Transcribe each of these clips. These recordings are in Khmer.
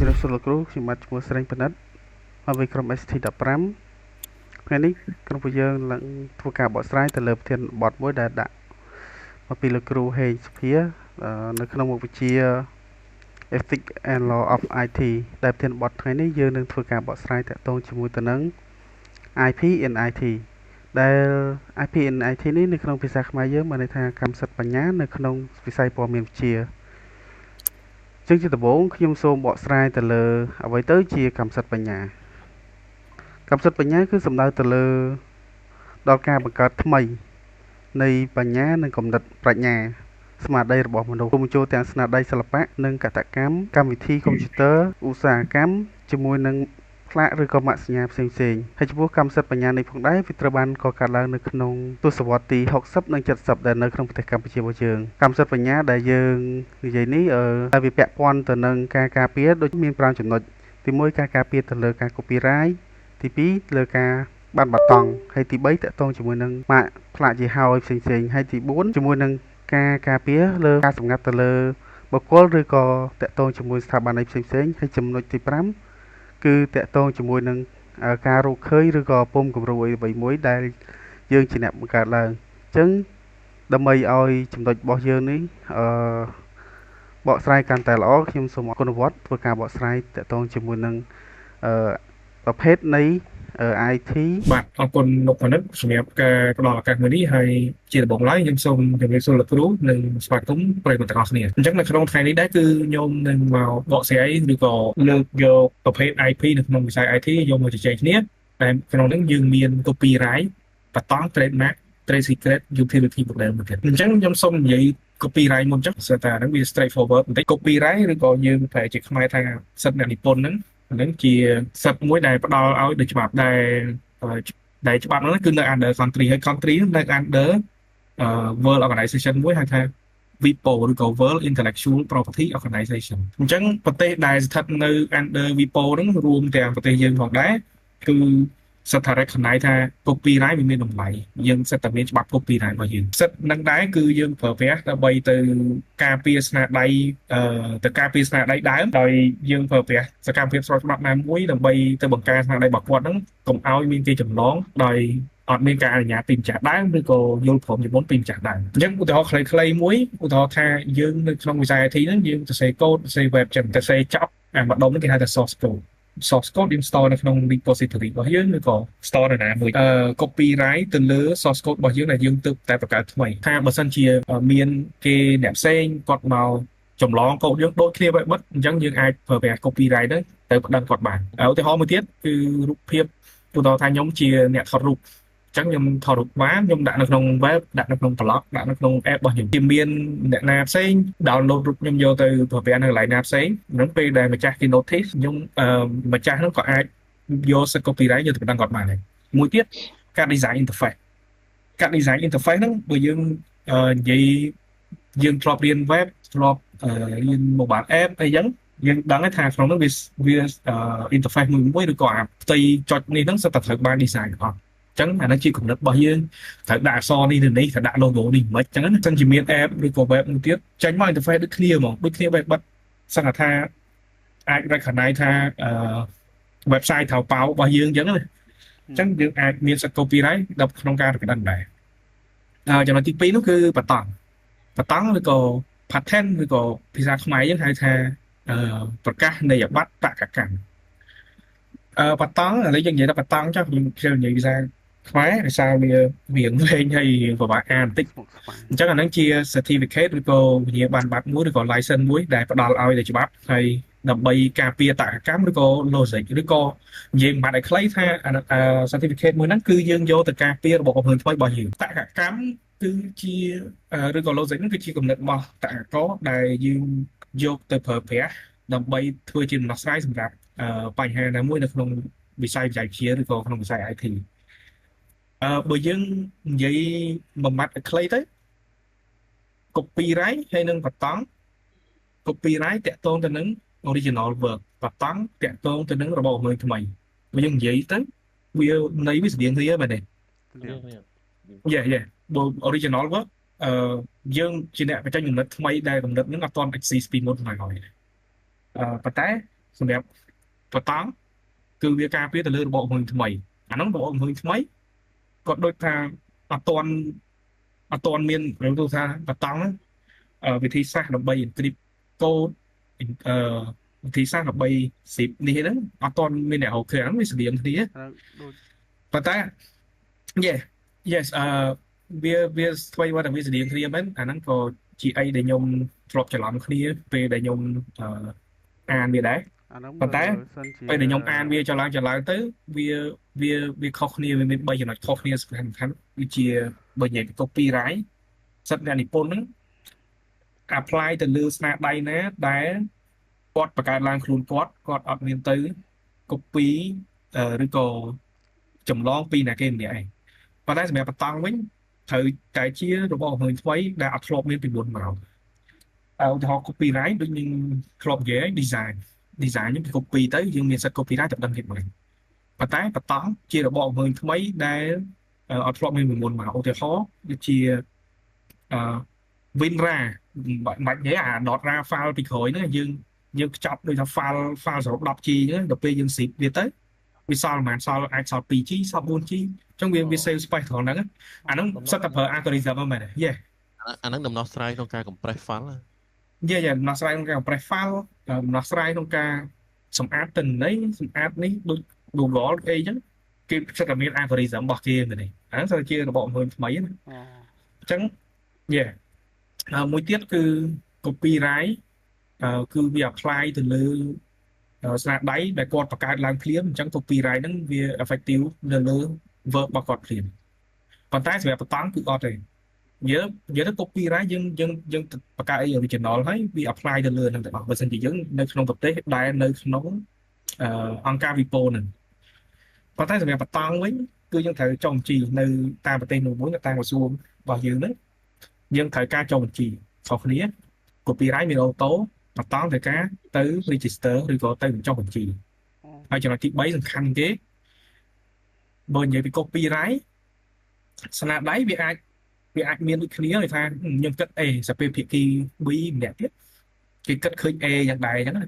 ជំរាបសួរលោកគ្រូខ្ញុំបាទឈ្មោះស្រីប៉និតមកពីក្រុម ST15 ថ្ងៃនេះក្រុមពួកយើងនឹងធ្វើការបកស្រាយទៅលើប្រធានបទមួយដែលដាក់មកពីលោកគ្រូហេងសុភានៅក្នុងមុខវិជ្ជា Ethics and Law of IT ដែលប្រធានបទថ្ងៃនេះយើងនឹងធ្វើការបកស្រាយតាក់ទងជាមួយទៅនឹង IP in IT ដែល IP in IT នេះនៅក្នុងភាសាខ្មែរយើងមានន័យថាកម្មសិទ្ធិបញ្ញានៅក្នុងវិស័យព័ត៌មានវិទ្យាជាដំបូងខ្ញុំសូមបកស្រាយទៅលើអ្វីទៅជាកម្មសិទ្ធិបញ្ញាកម្មសិទ្ធិបញ្ញាគឺសំដៅទៅលើដល់ការបង្កើតថ្មីនៃបញ្ញានិងគំនិតប្រាជ្ញាស្មារតីរបស់មនុស្សរួមបញ្ចូលទាំងស្នាដៃសិល្បៈនិងកតកម្មកម្មវិធីកុំព្យូទ័រឧស្សាហកម្មជាមួយនឹងផ្លាកឬក៏ម៉ាកសញ្ញាផ្សេងៗហើយចំពោះកម្មសិទ្ធិបញ្ញានេះផងដែរវាត្រូវបានកកើតឡើងនៅក្នុងទសវត្សរ៍ទី60និង70ដែលនៅក្នុងប្រទេសកម្ពុជារបស់យើងកម្មសិទ្ធិបញ្ញាដែលយើងនិយាយនេះតែវាពាក់ព័ន្ធទៅនឹងការការពារដូចមាន5ចំណុចទី1ការការពារទៅលើការ copyright ទី2លើការបានបាត់តង់ហើយទី3តកតងជាមួយនឹងម៉ាកផ្លាកជាហើយផ្សេងៗហើយទី4ជាមួយនឹងការការពារលើការសម្ងាត់ទៅលើបុគ្គលឬក៏តកតងជាមួយស្ថាប័នឯផ្សេងៗហើយចំណុចទី5គឺតកតងជាមួយនឹងការរកឃើញឬក៏ពុំគំរូអ្វីមួយដែលយើងជាអ្នកបង្កើតឡើងអញ្ចឹងដើម្បីឲ្យចំណុចរបស់យើងនេះបកស្រាយកាន់តែល្អខ្ញុំសូមអគុណវត្តធ្វើការបកស្រាយតកតងជាមួយនឹងប្រភេទនៃ IT បាទអរគុណលោកប៉និតសម្រាប់ការផ្ដល់ឱកាសមួយនេះហើយជាដំបូងឡើយខ្ញុំសូមជម្រាបសួរលោកគ្រូនិងស្វាគមន៍ប្រិយមិត្តទាំងអស់គ្នាអញ្ចឹងនៅក្នុងថ្ងៃនេះដែរគឺខ្ញុំនឹងមកបកស្រាយឬក៏លើកយកប្រភេទ IP នៅក្នុងវិស័យ IT យកមកជជែកគ្នាតែក្នុងនេះយើងមាន copyright បតង់ trademark trade secret utility ប្រដៅមួយទៀតអញ្ចឹងខ្ញុំសូមនិយាយ copyright មុនចុះសិតថាហ្នឹងវា straightforward បន្តិច copyright ឬក៏យើងប្រែជាខ្មែរថាសិទ្ធិអ្នកនិពន្ធហ្នឹងជាសិទ្ធិមួយដែលផ្ដល់ឲ្យដោយច្បាប់ដែលច្បាប់ហ្នឹងគឺនៅ under country ហើយ country នៅ under World Organization មួយហៅថា WIPO ឬក៏ World Intellectual Property Organization អញ្ចឹងប្រទេសដែលស្ថិតនៅ under WIPO ហ្នឹងរួមទាំងប្រទេសយើងផងដែរគឺសិទ្ធិ recognize ថា copyright វាមានតម្លៃយើងសិទ្ធិតែមានច្បាប់ copyright របស់យើងសិទ្ធិនឹងដែរគឺយើងប្រើប្រាស់ដើម្បីទៅការពារស្នាដៃដើមដោយយើងប្រើប្រាស់សកម្មភាពស្របច្បាប់ណាមួយដើម្បីទៅបង្ការស្នាដៃរបស់គាត់ហ្នឹងកុំឲ្យមានគេចម្លងដោយអត់មានការអនុញ្ញាតពីម្ចាស់ដើមឬក៏យល់ព្រមជាមុនពីម្ចាស់ដើមអញ្ចឹងឧទាហរណ៍ខ្លីៗមួយឧទាហរណ៍ថាយើងនៅក្នុងវិស័យ IT ហ្នឹងយើងសរសេរកូដសរសេរ web ចឹងសរសេរចប់អាម្ដុំហ្នឹងគេហៅថា source code យើង store នៅក្នុង repository របស់យើងឬក៏ store នៅណាមួយcopyright ទៅលើ source code របស់យើងដែលយើងទើបតែបង្កើតថ្មីថាបើសិនជាមានគេអ្នកផ្សេងគាត់មកចម្លងកូដយើងដូចគ្នាបែបបិទអញ្ចឹងយើងអាចប្រើប្រាស់ copyright ទៅប្តឹងគាត់បានឧទាហរណ៍មួយទៀតគឺរូបភាពឧទាហរណ៍ថាខ្ញុំជាអ្នកថតរូបអញ្ចឹងខ្ញុំថតរូបបានខ្ញុំដាក់នៅក្នុង web ដាក់នៅក្នុង blog ដាក់នៅក្នុង app របស់ខ្ញុំជាមានអ្នកណាផ្សេង download រូបខ្ញុំយកទៅប្រើប្រាស់នៅកន្លែងណាផ្សេងហ្នឹងពេលដែលម្ចាស់គេ notice ខ្ញុំម្ចាស់ហ្នឹងក៏អាចយកសិទ្ធិ copyright យកទៅប្តឹងគាត់បានដែរមួយទៀតការ design interface ហ្នឹងបើយើងនិយាយយើងធ្លាប់រៀន web ធ្លាប់រៀន mobile app អីចឹងយើងដឹងថាក្នុងនោះវា interface មួយឬក៏អាផ្ទៃចុចនេះហ្នឹងសិតតែត្រូវបាន design អត់ចឹងអានេះជាគំនិតរបស់យើងត្រូវដាក់អក្សរនេះទៅនេះត្រូវដាក់ logo នេះមិនចឹងណាចឹងជាមាន app ឬក៏ web មួយទៀតចេញមក interface ដូចគ្នាហ្មងដូចគ្នាបែបបិទសង្កត់ថាអាច recognize ថាwebsite ថៅប៉ៅរបស់យើងចឹងណាចឹងយើងអាចមានសិទ្ធិ copyright ដល់ក្នុងការប្រដៅដែរចំណុចទី2នោះគឺបតង់ឬក៏ patent ឬក៏ភាសាខ្មែរយើងហៅថាប្រកាសនីយបត្របកកម្មបតង់ឥឡូវយើងនិយាយថាបតង់ចុះយើងនិយាយភាសាខ្មែរភាសាវាវែងហើយពិបាកអានបន្តិចអញ្ចឹងអាហ្នឹងជា certificate ឬក៏វិញ្ញាបនបត្រមួយឬក៏ license មួយដែលផ្ដល់ឲ្យតែច្បាប់ហើយដើម្បីការពារតកកម្មឬក៏ logic ឬក៏និយាយមកឲ្យខ្លីថា certificate មួយហ្នឹងគឺយើងយកទៅការពាររបបកំណើតថ្មីរបស់យើងតកកម្មគឺជាឬក៏ logic ហ្នឹងគឺជាគំនិតរបស់តកកដែលយើងយកទៅប្រើប្រាស់ដើម្បីធ្វើជាដំណោះស្រាយសម្រាប់បញ្ហាណាមួយនៅក្នុងវិស័យបច្ចេកវិទ្យាឬក៏ក្នុងវិស័យ IT បើយើងនិយាយបំបត្តិឲ្យខ្លីទៅ copyright ហើយនឹងបតង់ copyright តាក់ទងទៅនឹង original work បតង់តាក់ទងទៅនឹងរបបកំណើតថ្មីបើយើងនិយាយទៅវានៃវាស្តៀងគ្នាមែនទេបើ original work យើងជាអ្នកបញ្ចេញគំនិតថ្មីដែលគំនិតហ្នឹងអត់ទាន់ exist ពីមុនឡើយប៉ុន្តែ សម្រាប់បតង់គឺវាការពារទៅលើរបបអង្គថ្មីអាហ្នឹងរបបអង្គថ្មីក៏ដូចថាអត់ទាន់មានរឿងទៅថាបតង់វិធីសាស្ត្រដើម្បី encrypt code វិធីសាស្ត្រដើម្បី zip នេះហ្នឹងអត់ទាន់មានអ្នកហៅឃើញហ្នឹងវាស្តៀងគ្នាប៉ុន្តែ yes yes វាស្វ័យថាវាស្តៀងគ្នាមែនអាហ្នឹងក៏ជាអីដែលខ្ញុំធ្លាប់ច្រឡំគ្នាពេលដែលខ្ញុំអានវាដែរប៉ុន្តែពេលដែលខ្ញុំអានវាចឡើងទៅវាខុសគ្នាវាមាន3ចំណុចខុសគ្នាសំខាន់វាជាបើនិយាយពី copyright សិទ្ធិអ្នកនិពន្ធហ្នឹង apply ទៅលើស្នាដៃណាដែលគាត់បង្កើតឡើងខ្លួនគាត់អត់មានទៅ copy ឬក៏ចម្លងពីអ្នកគេម្នាក់ឯងប៉ុន្តែសម្រាប់បតង់វិញត្រូវតែជារបស់អង្គថ្មីដែលអត់ធ្លាប់មានពីមុនមកឧទាហរណ៍ copyright ដូចនឹងធ្លាប់និយាយ design យើង copy ទៅយើងមានសិទ្ធិ copyright តែដឹងគេមិនប៉ុន្តែបតង់ជារបស់អង្គថ្មីដែលអត់ធ្លាប់មានពីមុនមកឧទាហរណ៍ដូចជាWinRAR បាច់និយាយអា .RAR file ពីក្រោយហ្នឹងយើងខ្ចប់ដូចថា file សរុប 10G ហ្នឹងដល់ពេលយើង zip វាទៅវាសល់ប្រហែលសល់ 2G សល់ 4G អញ្ចឹងវា save space ត្រង់ហ្នឹងអាហ្នឹងសិតតែប្រើ algorithm ហ្នឹងមែនទេយេអាហ្នឹងដំណោះស្រាយក្នុងការ compress file យេដំណោះស្រាយក្នុងការ compress file ដំណោះស្រាយក្នុងការសម្អាតទិន្នន័យសម្អាតនេះដូច Google អីអញ្ចឹងគេសិតតែមាន algorithm របស់គេមែនទេអាហ្នឹងសិតតែជារបបមួយថ្មីណាអញ្ចឹងយេមួយទៀតគឺ copyright គឺវា apply ទៅលើស្នាដៃដែលគាត់បង្កើតឡើងភ្លាមអញ្ចឹង copyright ហ្នឹងវា effective នៅលើ work របស់គាត់ភ្លាមប៉ុន្តែសម្រាប់បតង់គឺអត់ទេយើងទៅ copyright យើងបង្កើតអី original ហើយវា apply ទៅលើហ្នឹងទាំងអស់បើមិនជាយើងនៅក្នុងប្រទេសដែលនៅក្នុងអង្គការវិពោហ្នឹងប៉ុន្តែសម្រាប់បតង់វិញគឺយើងត្រូវចុះបញ្ជីនៅតាមប្រទេសមួយនៅតាមក្រសួងរបស់យើងហ្នឹងយើងត្រូវការចុះបញ្ជីខុសគ្នា copyright មានអូតូបតង់ត្រូវការទៅ register ឬក៏ទៅបញ្ចុះបញ្ជីហើយចំណុចទី3សំខាន់គេបើនិយាយពី copyright ស្នាដៃវាអាចមានដូចគ្នាគេថាខ្ញុំគិត A សាពេលភាគី B ម្នាក់ទៀតគេគិតឃើញ A យ៉ាងដែរអញ្ចឹងណា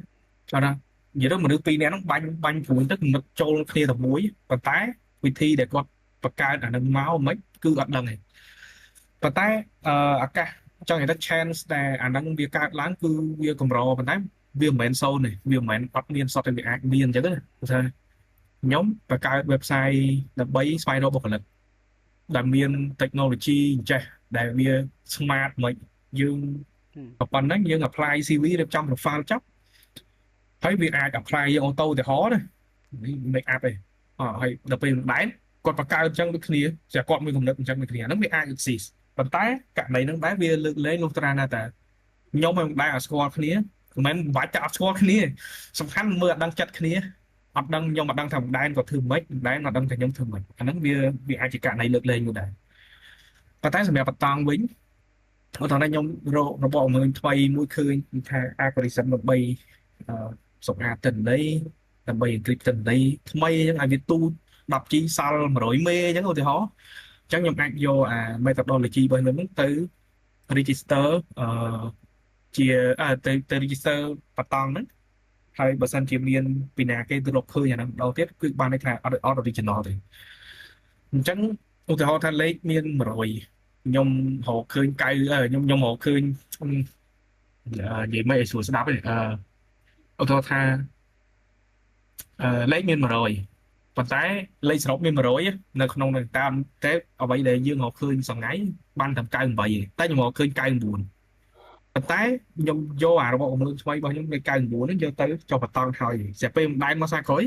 អត់ណានិយាយទៅមនុស្សពីរនាក់ហ្នឹងបាញ់ព្រួយទៅគំនិតចូលគ្នាតែមួយប៉ុន្តែវិធីដែលគាត់បង្កើតអានឹងមកមិនគឺអត់ដឹងទេប៉ុន្តែឱកាសចង់និយាយថា chance ដែលអាហ្នឹងវាកើតឡើងគឺវាកម្រប៉ុន្តែវាមិនមែន0ទេវាមិនមែនអត់មានសតតែវាអាចមានអញ្ចឹងណាថាខ្ញុំបង្កើត website ដើម្បីស្វែងរកបុគ្គលិកដែលមាន technology ចេះដែលវា smart មិនយើងប៉ុណ្ណឹងយើង apply CV រៀបចំ profile ចប់ហើយវាអាច apply យើងអូតូទៅហោណានេះ make up ឯងហើយដល់ពេលមិនដែរគាត់បង្កើតអញ្ចឹងដូចគ្នាតែគាត់មានគំនិតអញ្ចឹងដូចគ្នាហ្នឹងវាអាច exist ប៉ុន្តែករណីហ្នឹងដែរវាលើកលែងលុះត្រាណាតែខ្ញុំមិនដែរអត់ស្គាល់គ្នាមិនមែនបាច់តែអត់ស្គាល់គ្នាសំខាន់មើលអត់ដឹងចិត្តគ្នាអត់ដឹងខ្ញុំអត់ដឹងថាម្ដែនគាត់ធ្វើម៉េចម្ដែនអត់ដឹងថាខ្ញុំធ្វើម៉េចអាហ្នឹងវាអាចជាករណីលើកលែងមួយដែរប៉ុន្តែសម្រាប់បតង់វិញឧទាហរណ៍ខ្ញុំរករបបអង្គថ្មីមួយឃើញថា algorithm ដើម្បីសម្អាតទិន្នន័យដើម្បី encrypt ទិន្នន័យថ្មីអញ្ចឹងឲ្យវាទូ 10G សល់100មេអញ្ចឹងឧទាហរណ៍អញ្ចឹងខ្ញុំអាចយកអា methodology របស់ខ្ញុំហ្នឹងទៅ register ជាទៅ register បតង់ហ្នឹងហើយបើសិនជាមានពីណាគេទៅរកឃើញអាហ្នឹងម្ដងទៀតគឺបានន័យថាអត់ original ទេអញ្ចឹងឧទាហរណ៍ថាលេខមាន100ខ្ញុំរកឃើញខ្ញុំរកឃើញនិយាយមិនឲ្យស្រួលស្ដាប់ទេឧទាហរណ៍ថាលេខមាន100ប៉ុន្តែលេខសរុបមាន100នៅក្នុងនឹងតាមតែអ្វីដែលយើងរកឃើញសប្ងៃបានតែ98ទេតែខ្ញុំរកឃើញ99ប៉ុន្តែខ្ញុំយកអារបស់កម្លាំងថ្មីរបស់ខ្ញុំលេខ99ហ្នឹងយកទៅចុះបតង់ហើយស្រាប់ពេលម្ដែងមកសាក្រោយ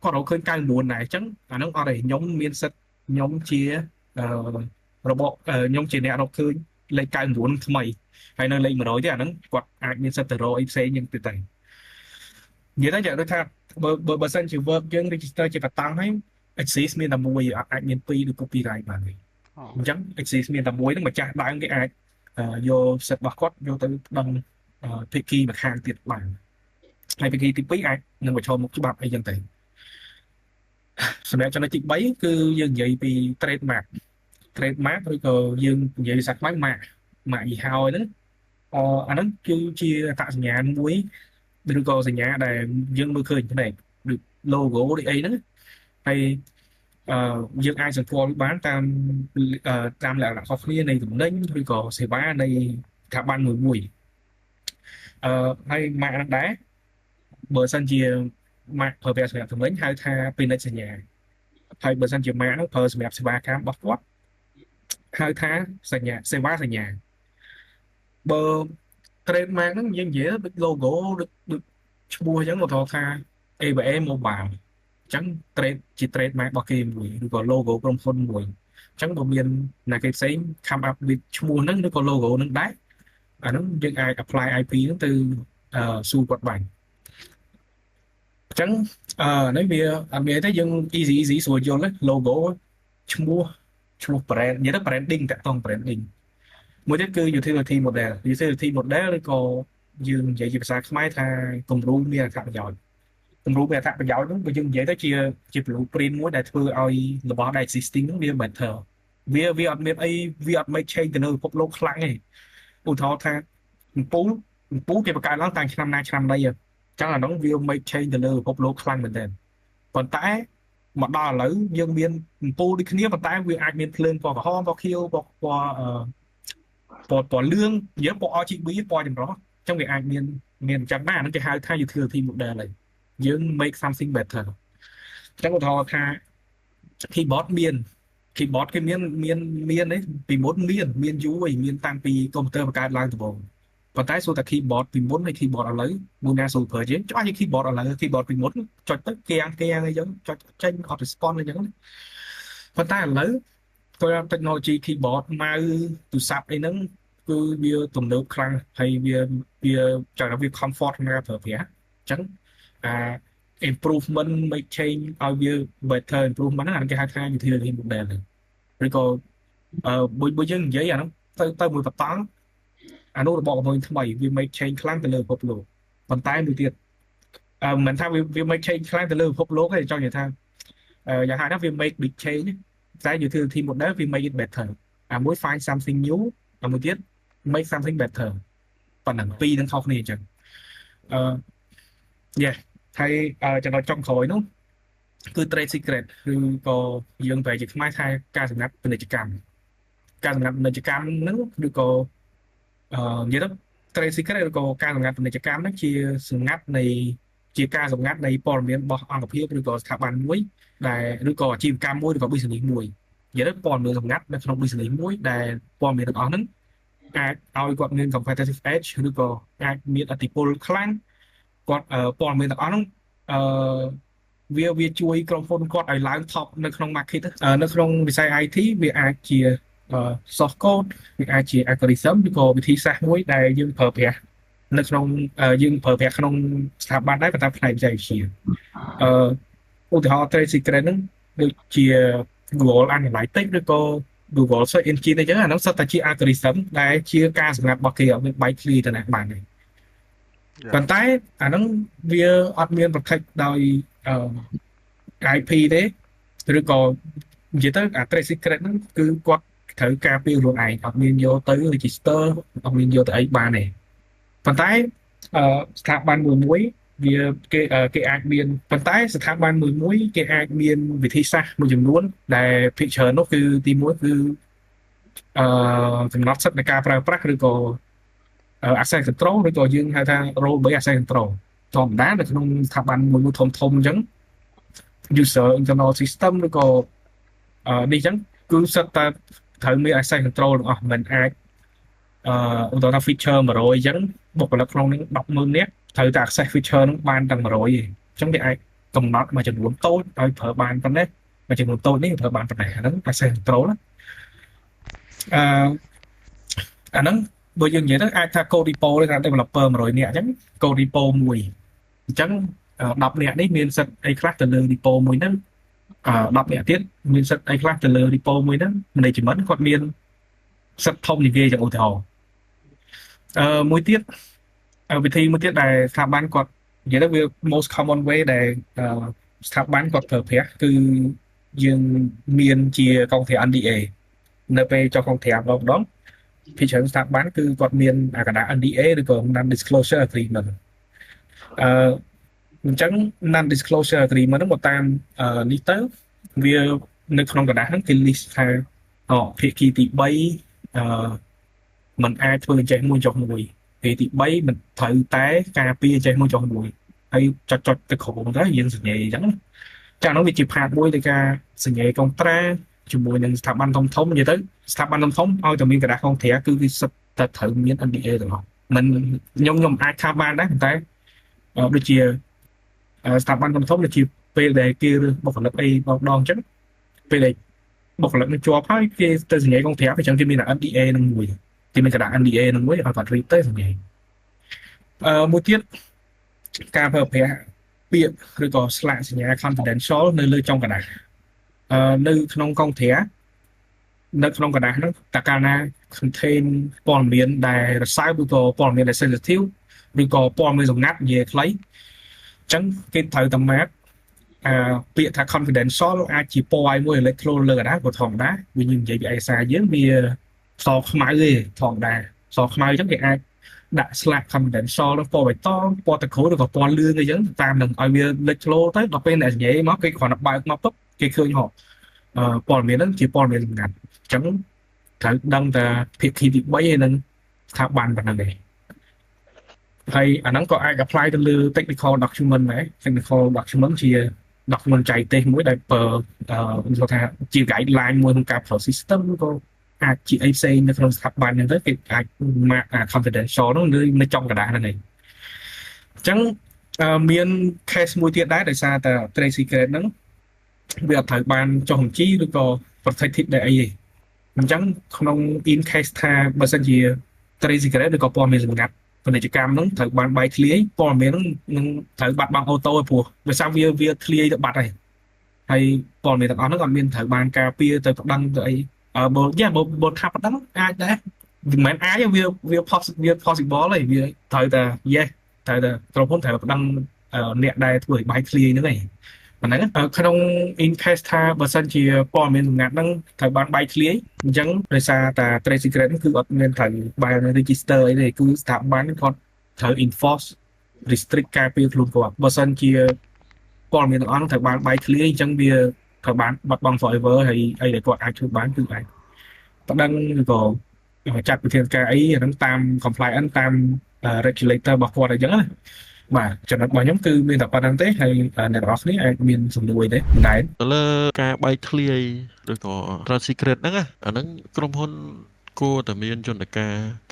គាត់រកឃើញ99ដែរអញ្ចឹងអាហ្នឹងអត់ទេខ្ញុំមានសិទ្ធខ្ញុំជារបស់ខ្ញុំជាអ្នករកឃើញលេខ99ថ្មីហើយនៅលេខ100ទេអាហ្នឹងគាត់អាចមានសិទ្ធទៅរកអីផ្សេងយ៉ាងទៀតទៅនិយាយទៅដូចថាបើសិនជា work យើង register ជាបតង់ហើយ exist មានតែមួយអត់អាចមាន2ឬ copyright បានទេអញ្ចឹង exist មានតែមួយហ្នឹងម្ចាស់ដើមគេអាចយកសិទ្ធិរបស់គាត់យកទៅដឹងភាគីម្ខាងទៀតបានហើយភាគីទី2អាចនឹងប្រឈមមុខច្បាប់អីចឹងទៅសម្រាប់ចំណុចទី3គឺយើងនិយាយពី trademark ឬក៏យើងនិយាយភាសាខ្មែរម៉ាកយីហោហ្នឹងអាហ្នឹងគឺជាអត្តសញ្ញាណមួយ ឬក៏សញ្ញាដែលយើងមើលឃើញផ្នែកដូច logo ដូចអីហ្នឹងហើយយើងអាចសង្កល់បានតាមលក្ខណៈខុសគ្នានៃទំនិញឬក៏សេវានៃស្ថាប័នមួយហើយម៉ាកហ្នឹងដែរបើសិនជាម៉ាកប្រើប្រាស់សម្រាប់ទំនិញហៅថាពាណិជ្ជសញ្ញាហើយបើសិនជាម៉ាកហ្នឹងប្រើសម្រាប់សេវាកម្មរបស់គាត់ហៅថាសញ្ញាសេវាសញ្ញាបើ trademark ហ្នឹងយើងនិយាយដូច logo ដូចឈ្មោះអញ្ចឹងមកថា ABA Mobile អញ្ចឹង trademark របស់គេមួយឬក៏ logo ក្រុមហ៊ុនមួយអញ្ចឹងបើមានអ្នកគេផ្សេង come up with ឈ្មោះហ្នឹងឬក៏ logo ហ្នឹងដែរអាហ្នឹងយើងអាច apply IP ហ្នឹងទៅសួរគាត់បានអញ្ចឹងនេះវាអត់មានទេយើង easy ស្រួលយល់ទេ logo ឈ្មោះ brand និយាយទៅ branding តាក់ទង branding មួយទៀតគឺ utility model ឬក៏យើងនិយាយជាភាសាខ្មែរថាគំរូមានអត្ថប្រយោជន៍ហ្នឹងបើយើងនិយាយទៅជា blueprint មួយដែលធ្វើឲ្យរបស់ដែល existing ហ្នឹងវា better វាអត់មានអីវាអត់ make change ទៅលើពិភពលោកខ្លាំងទេឧទាហរណ៍ថាអំពូលគេបង្កើតឡើងតាំងឆ្នាំណាឆ្នាំណីអញ្ចឹងអានោះវា make change ទៅលើពិភពលោកខ្លាំងមែនទែនប៉ុន្តែមកដល់ឥឡូវយើងមានអំពូលដូចគ្នាប៉ុន្តែវាអាចមានភ្លើងពណ៌ក្រហមពណ៌ខៀវពណ៌លឿងនិយាយពណ៌ RGB ពណ៌ចម្រុះអញ្ចឹងវាអាចមានអញ្ចឹងដែរហ្នឹងគេហៅថា utility model ហើយយើង make something better អញ្ចឹងឧទាហរណ៍ថា keyboard គេមានទេពីមុនមានយូរហើយមានតាំងពីកុំព្យូទ័របង្កើតឡើងដំបូងប៉ុន្តែសួរថា keyboard ពីមុនហើយ keyboard ឥឡូវមួយណាsuperជាងច្បាស់ជា keyboard ឥឡូវ keyboard ពីមុនចុចទៅគេអីចឹងចុចចេញអត់ response អីចឹងប៉ុន្តែឥឡូវទៅ technology keyboard ម៉ៅទូរស័ព្ទអីហ្នឹងគឺវាទំនើបខ្លាំងហើយវាចង់ថាវា comfort ក្នុងការប្រើប្រាស់អញ្ចឹងimprovement make change ឲ្យវា better improvement ហ្នឹងគេហៅថា utility model ឬក៏បើយើងនិយាយអាហ្នឹងទៅមួយបតង់អានោះរបស់កំពុងថ្មីវា make change ខ្លាំងទៅលើពិភពលោកប៉ុន្តែមួយទៀតមិនមែនថាវា make change ខ្លាំងទៅលើពិភពលោកទេចង់និយាយថាយ៉ាងហោចណាស់វា make big change តែ utility model វា make it better មួយ find something new មួយទៀត make something better ប៉ុណ្ណឹងពីរនឹងខុសគ្នាអញ្ចឹងyeah ហើយចំណុចចុងក្រោយនោះគឺ trade secret ឬក៏យើងប្រែជាខ្មែរថាការសម្ងាត់ពាណិជ្ជកម្មហ្នឹងឬក៏និយាយទៅ trade secret ឬក៏ការសម្ងាត់ពាណិជ្ជកម្មហ្នឹងជាការសម្ងាត់នៃព័ត៌មានរបស់អង្គភាពឬក៏ស្ថាប័នមួយដែលឬក៏អាជីវកម្មមួយឬក៏ business មួយនិយាយទៅព័ត៌មានសម្ងាត់នៅក្នុង business មួយដែលព័ត៌មានទាំងអស់ហ្នឹងអាចឲ្យគាត់មាន competitive edge ឬក៏អាចមានឥទ្ធិពលខ្លាំងគាត់ព័ត៌មានទាំងអស់ហ្នឹងវាជួយក្រុមហ៊ុនគាត់ឲ្យឡើង top នៅក្នុង market នៅក្នុងវិស័យ IT វាអាចជា source code វាអាចជា algorithm ឬក៏វិធីសាស្ត្រមួយដែលយើងប្រើប្រាស់នៅក្នុងក្នុងស្ថាប័នដែរប៉ុន្តែផ្នែកវិទ្យាវិទ្យាឧទាហរណ៍ trade secret ហ្នឹងដូចជា Google Analytics ឬក៏ Google Search Engine អញ្ចឹងអានោះសុទ្ធតែជា algorithm ដែលជាការសម្ងាត់របស់គេអត់មានបែកធ្លាយទៅណាបានទេប៉ុន្តែអាហ្នឹងវាអត់មាន protect ដោយ IP ទេឬក៏និយាយទៅអា trade secret ហ្នឹងគឺគាត់ត្រូវការពារខ្លួនឯងអត់មានយកទៅ register អត់មានយកទៅអីបានទេប៉ុន្តែស្ថាប័នមួយវាគេអាចមានប៉ុន្តែស្ថាប័នមួយគេអាចមានវិធីសាស្ត្រមួយចំនួនដែល picture នោះគឺទី1គឺកំណត់សិទ្ធិនៃការប្រើប្រាស់ឬក៏ access control ឬក៏យើងហៅថា role based access control ធម្មតានៅក្នុងស្ថាប័នមួយធំអញ្ចឹង user internal system ឬក៏នេះអញ្ចឹងគឺសិតតែត្រូវមាន access control ទាំងអស់មិនអាចឧទាហរណ៍ថា feature 100អញ្ចឹងបុគ្គលិកក្នុងនេះ 100000 នាក់ត្រូវតែ access feature នោះបានទាំង100ឯងអញ្ចឹងគេអាចកំណត់មួយចំនួនតូចឲ្យប្រើបានប៉ុណ្ណេះមួយចំនួនតូចនេះប្រើបានប៉ុណ្ណេះហ្នឹង access control អាហ្នឹងបើយើងនិយាយទៅអាចថា code repo ឬថា developer 100 នាក់អញ្ចឹង code repo មួយអញ្ចឹង10 នាក់នេះមានសិទ្ធិអីខ្លះទៅលើ repo មួយហ្នឹង10 នាក់ទៀតមានសិទ្ធិអីខ្លះទៅលើ repo មួយហ្នឹង management គាត់មានសិទ្ធិធំជាងគេចឹងឧទាហរណ៍មួយទៀតវិធីមួយទៀតដែលស្ថាប័នគាត់និយាយទៅវា most common way ដែលស្ថាប័នគាត់ប្រើប្រាស់គឺយើងមានជាកងត្រា NDA នៅពេលចុះកងត្រាម្ដងភាគច្រើនស្ថាប័នគឺគាត់មានអាកណ្ដាល NDA ឬក៏ non disclosure agreement អអញ្ចឹង non disclosure agreement ហ្នឹងមកតាមនេះទៅវានៅក្នុងกระดาษហ្នឹងគេ list ថាភាគីទី3អឺมันអាចធ្វើចេះមួយចុះមួយភាគីទី3មិនត្រូវតែការពារចេះមួយចុះមួយហើយចុចទៅក្រុមទៅយើងសញ្ញេអញ្ចឹងចាហ្នឹងវាជាផាតមួយនៃការសញ្ញេកុងត្រាជាមួយនឹងស្ថាប័នធំនិយាយទៅស្ថាប័នធំឲ្យតែមានកระดาษកុងត្រាគឺវាសិតតែត្រូវមាន NDA ទាំងអស់មិនខ្ញុំអាចថាបានដែរប៉ុន្តែដូចជាស្ថាប័នធំដូចជាពេលដែលគេរើសបុគ្គលិកអីដងអញ្ចឹងពេលដែលបុគ្គលិកនឹងជាប់ហើយគេទៅសញ្ញាកុងត្រាអញ្ចឹងគេមាន NDA នឹងមួយគេមានកระดาษ NDA នឹងមួយឲ្យគាត់រៀបទៅសញ្ញាមួយទៀតការប្រើប្រាស់ពាក្យឬក៏ស្លាកសញ្ញា confidential នៅលើចុងกระดาษនៅក្នុងកុងត្រានៅក្នុងกระดาษហ្នឹងតើកាលណា contain ព័ត៌មានដែលរសើបឬក៏ព័ត៌មានដែល sensitive ឬក៏ព័ត៌មានសម្ងាត់និយាយខ្លីអញ្ចឹងគេត្រូវតែមកពាក្យថា confidential អាចជាពណ៌ឲ្យមួយ electro លើកណ្ដាលក៏ធម្មតាវានិយាយពីឯកសារយើងវាសខ្មៅទេធម្មតាសខ្មៅអញ្ចឹងគេអាចដាក់ស្លាក confidential នៅពណ៌បៃតងពណ៌ទឹកក្រូចឬក៏ពណ៌លឿងអីចឹងតាមនឹងឲ្យវា electro ទៅដល់ពេលអ្នកនិយាយមកគេគ្រាន់តែបើកមកปุ๊បគេឃើញហ៎ព័ត៌មានហ្នឹងជាព័ត៌មានសម្ងាត់អញ្ចឹងត្រូវដឹងតែភាគីទី3ហើយនឹងស្ថាប័នប៉ុណ្ណឹងឯងហើយអាហ្នឹងក៏អាច apply ទៅលើ technical document ដែរ technical document ជា document ចែកទេសមួយដែលបើគេថាជា guideline មួយក្នុងការប្រើ system ក៏អាចជាអីផ្សេងនៅក្នុងស្ថាប័នហ្នឹងទៅគេអាច mark confidential នោះនៅចំកណ្ដាលហ្នឹងឯងអញ្ចឹងមាន case មួយទៀតដែរដោយសារតែ trade secret ហ្នឹងវាអត់ត្រូវបានចុះបញ្ជីឬក៏ protected ដែរអីទេអញ្ចឹងក្នុង in case ថាបើសិនជា trade secret ឬក៏ព័ត៌មានសម្ងាត់ពាណិជ្ជកម្មហ្នឹងត្រូវបានបែកធ្លាយព័ត៌មានហ្នឹងនឹងត្រូវបាត់បង់អូតូឲ្យព្រោះដោយសារវាធ្លាយទៅបាត់ហើយព័ត៌មានទាំងអស់ហ្នឹងអត់មានត្រូវបានការពារទៅប្តឹងទៅអីបើថាប្តឹងអាចដែរមិនមែនអាចវា possible ហើយវាត្រូវតែ yes ត្រូវតែក្រុមហ៊ុនត្រូវប្តឹងអ្នកដែលធ្វើឲ្យបែកធ្លាយហ្នឹងឯងហ្នឹងក្នុង in case ថាបើសិនជាព័ត៌មានសម្ងាត់ហ្នឹងត្រូវបានបែកធ្លាយអញ្ចឹងដោយសារតែ trade secret ហ្នឹងគឺអត់មានត្រូវបែរ register អីទេគឺស្ថាប័នគាត់ត្រូវ enforce restrict ការពារខ្លួនគាត់បើសិនជាព័ត៌មានទាំងអស់ហ្នឹងត្រូវបានបែកធ្លាយអញ្ចឹងវាត្រូវបានបាត់បង់ forever ហើយអីដែលគាត់អាចធ្វើបានគឺអាចប្តឹងឬក៏ចាត់វិធានការអីអាហ្នឹងតាម compliance តាម regulator របស់គាត់អីចឹងណាបាទចំណុចរបស់ខ្ញុំគឺមានតែប៉ុណ្្នឹងទេហើយអ្នកទាំងអស់គ្នាអាចមានសំណួរទេមិនដែរទៅលើការបែកធ្លាយឬក៏ trade secret ហ្នឹងអាហ្នឹងក្រុមហ៊ុនគួរតែមានយន្ត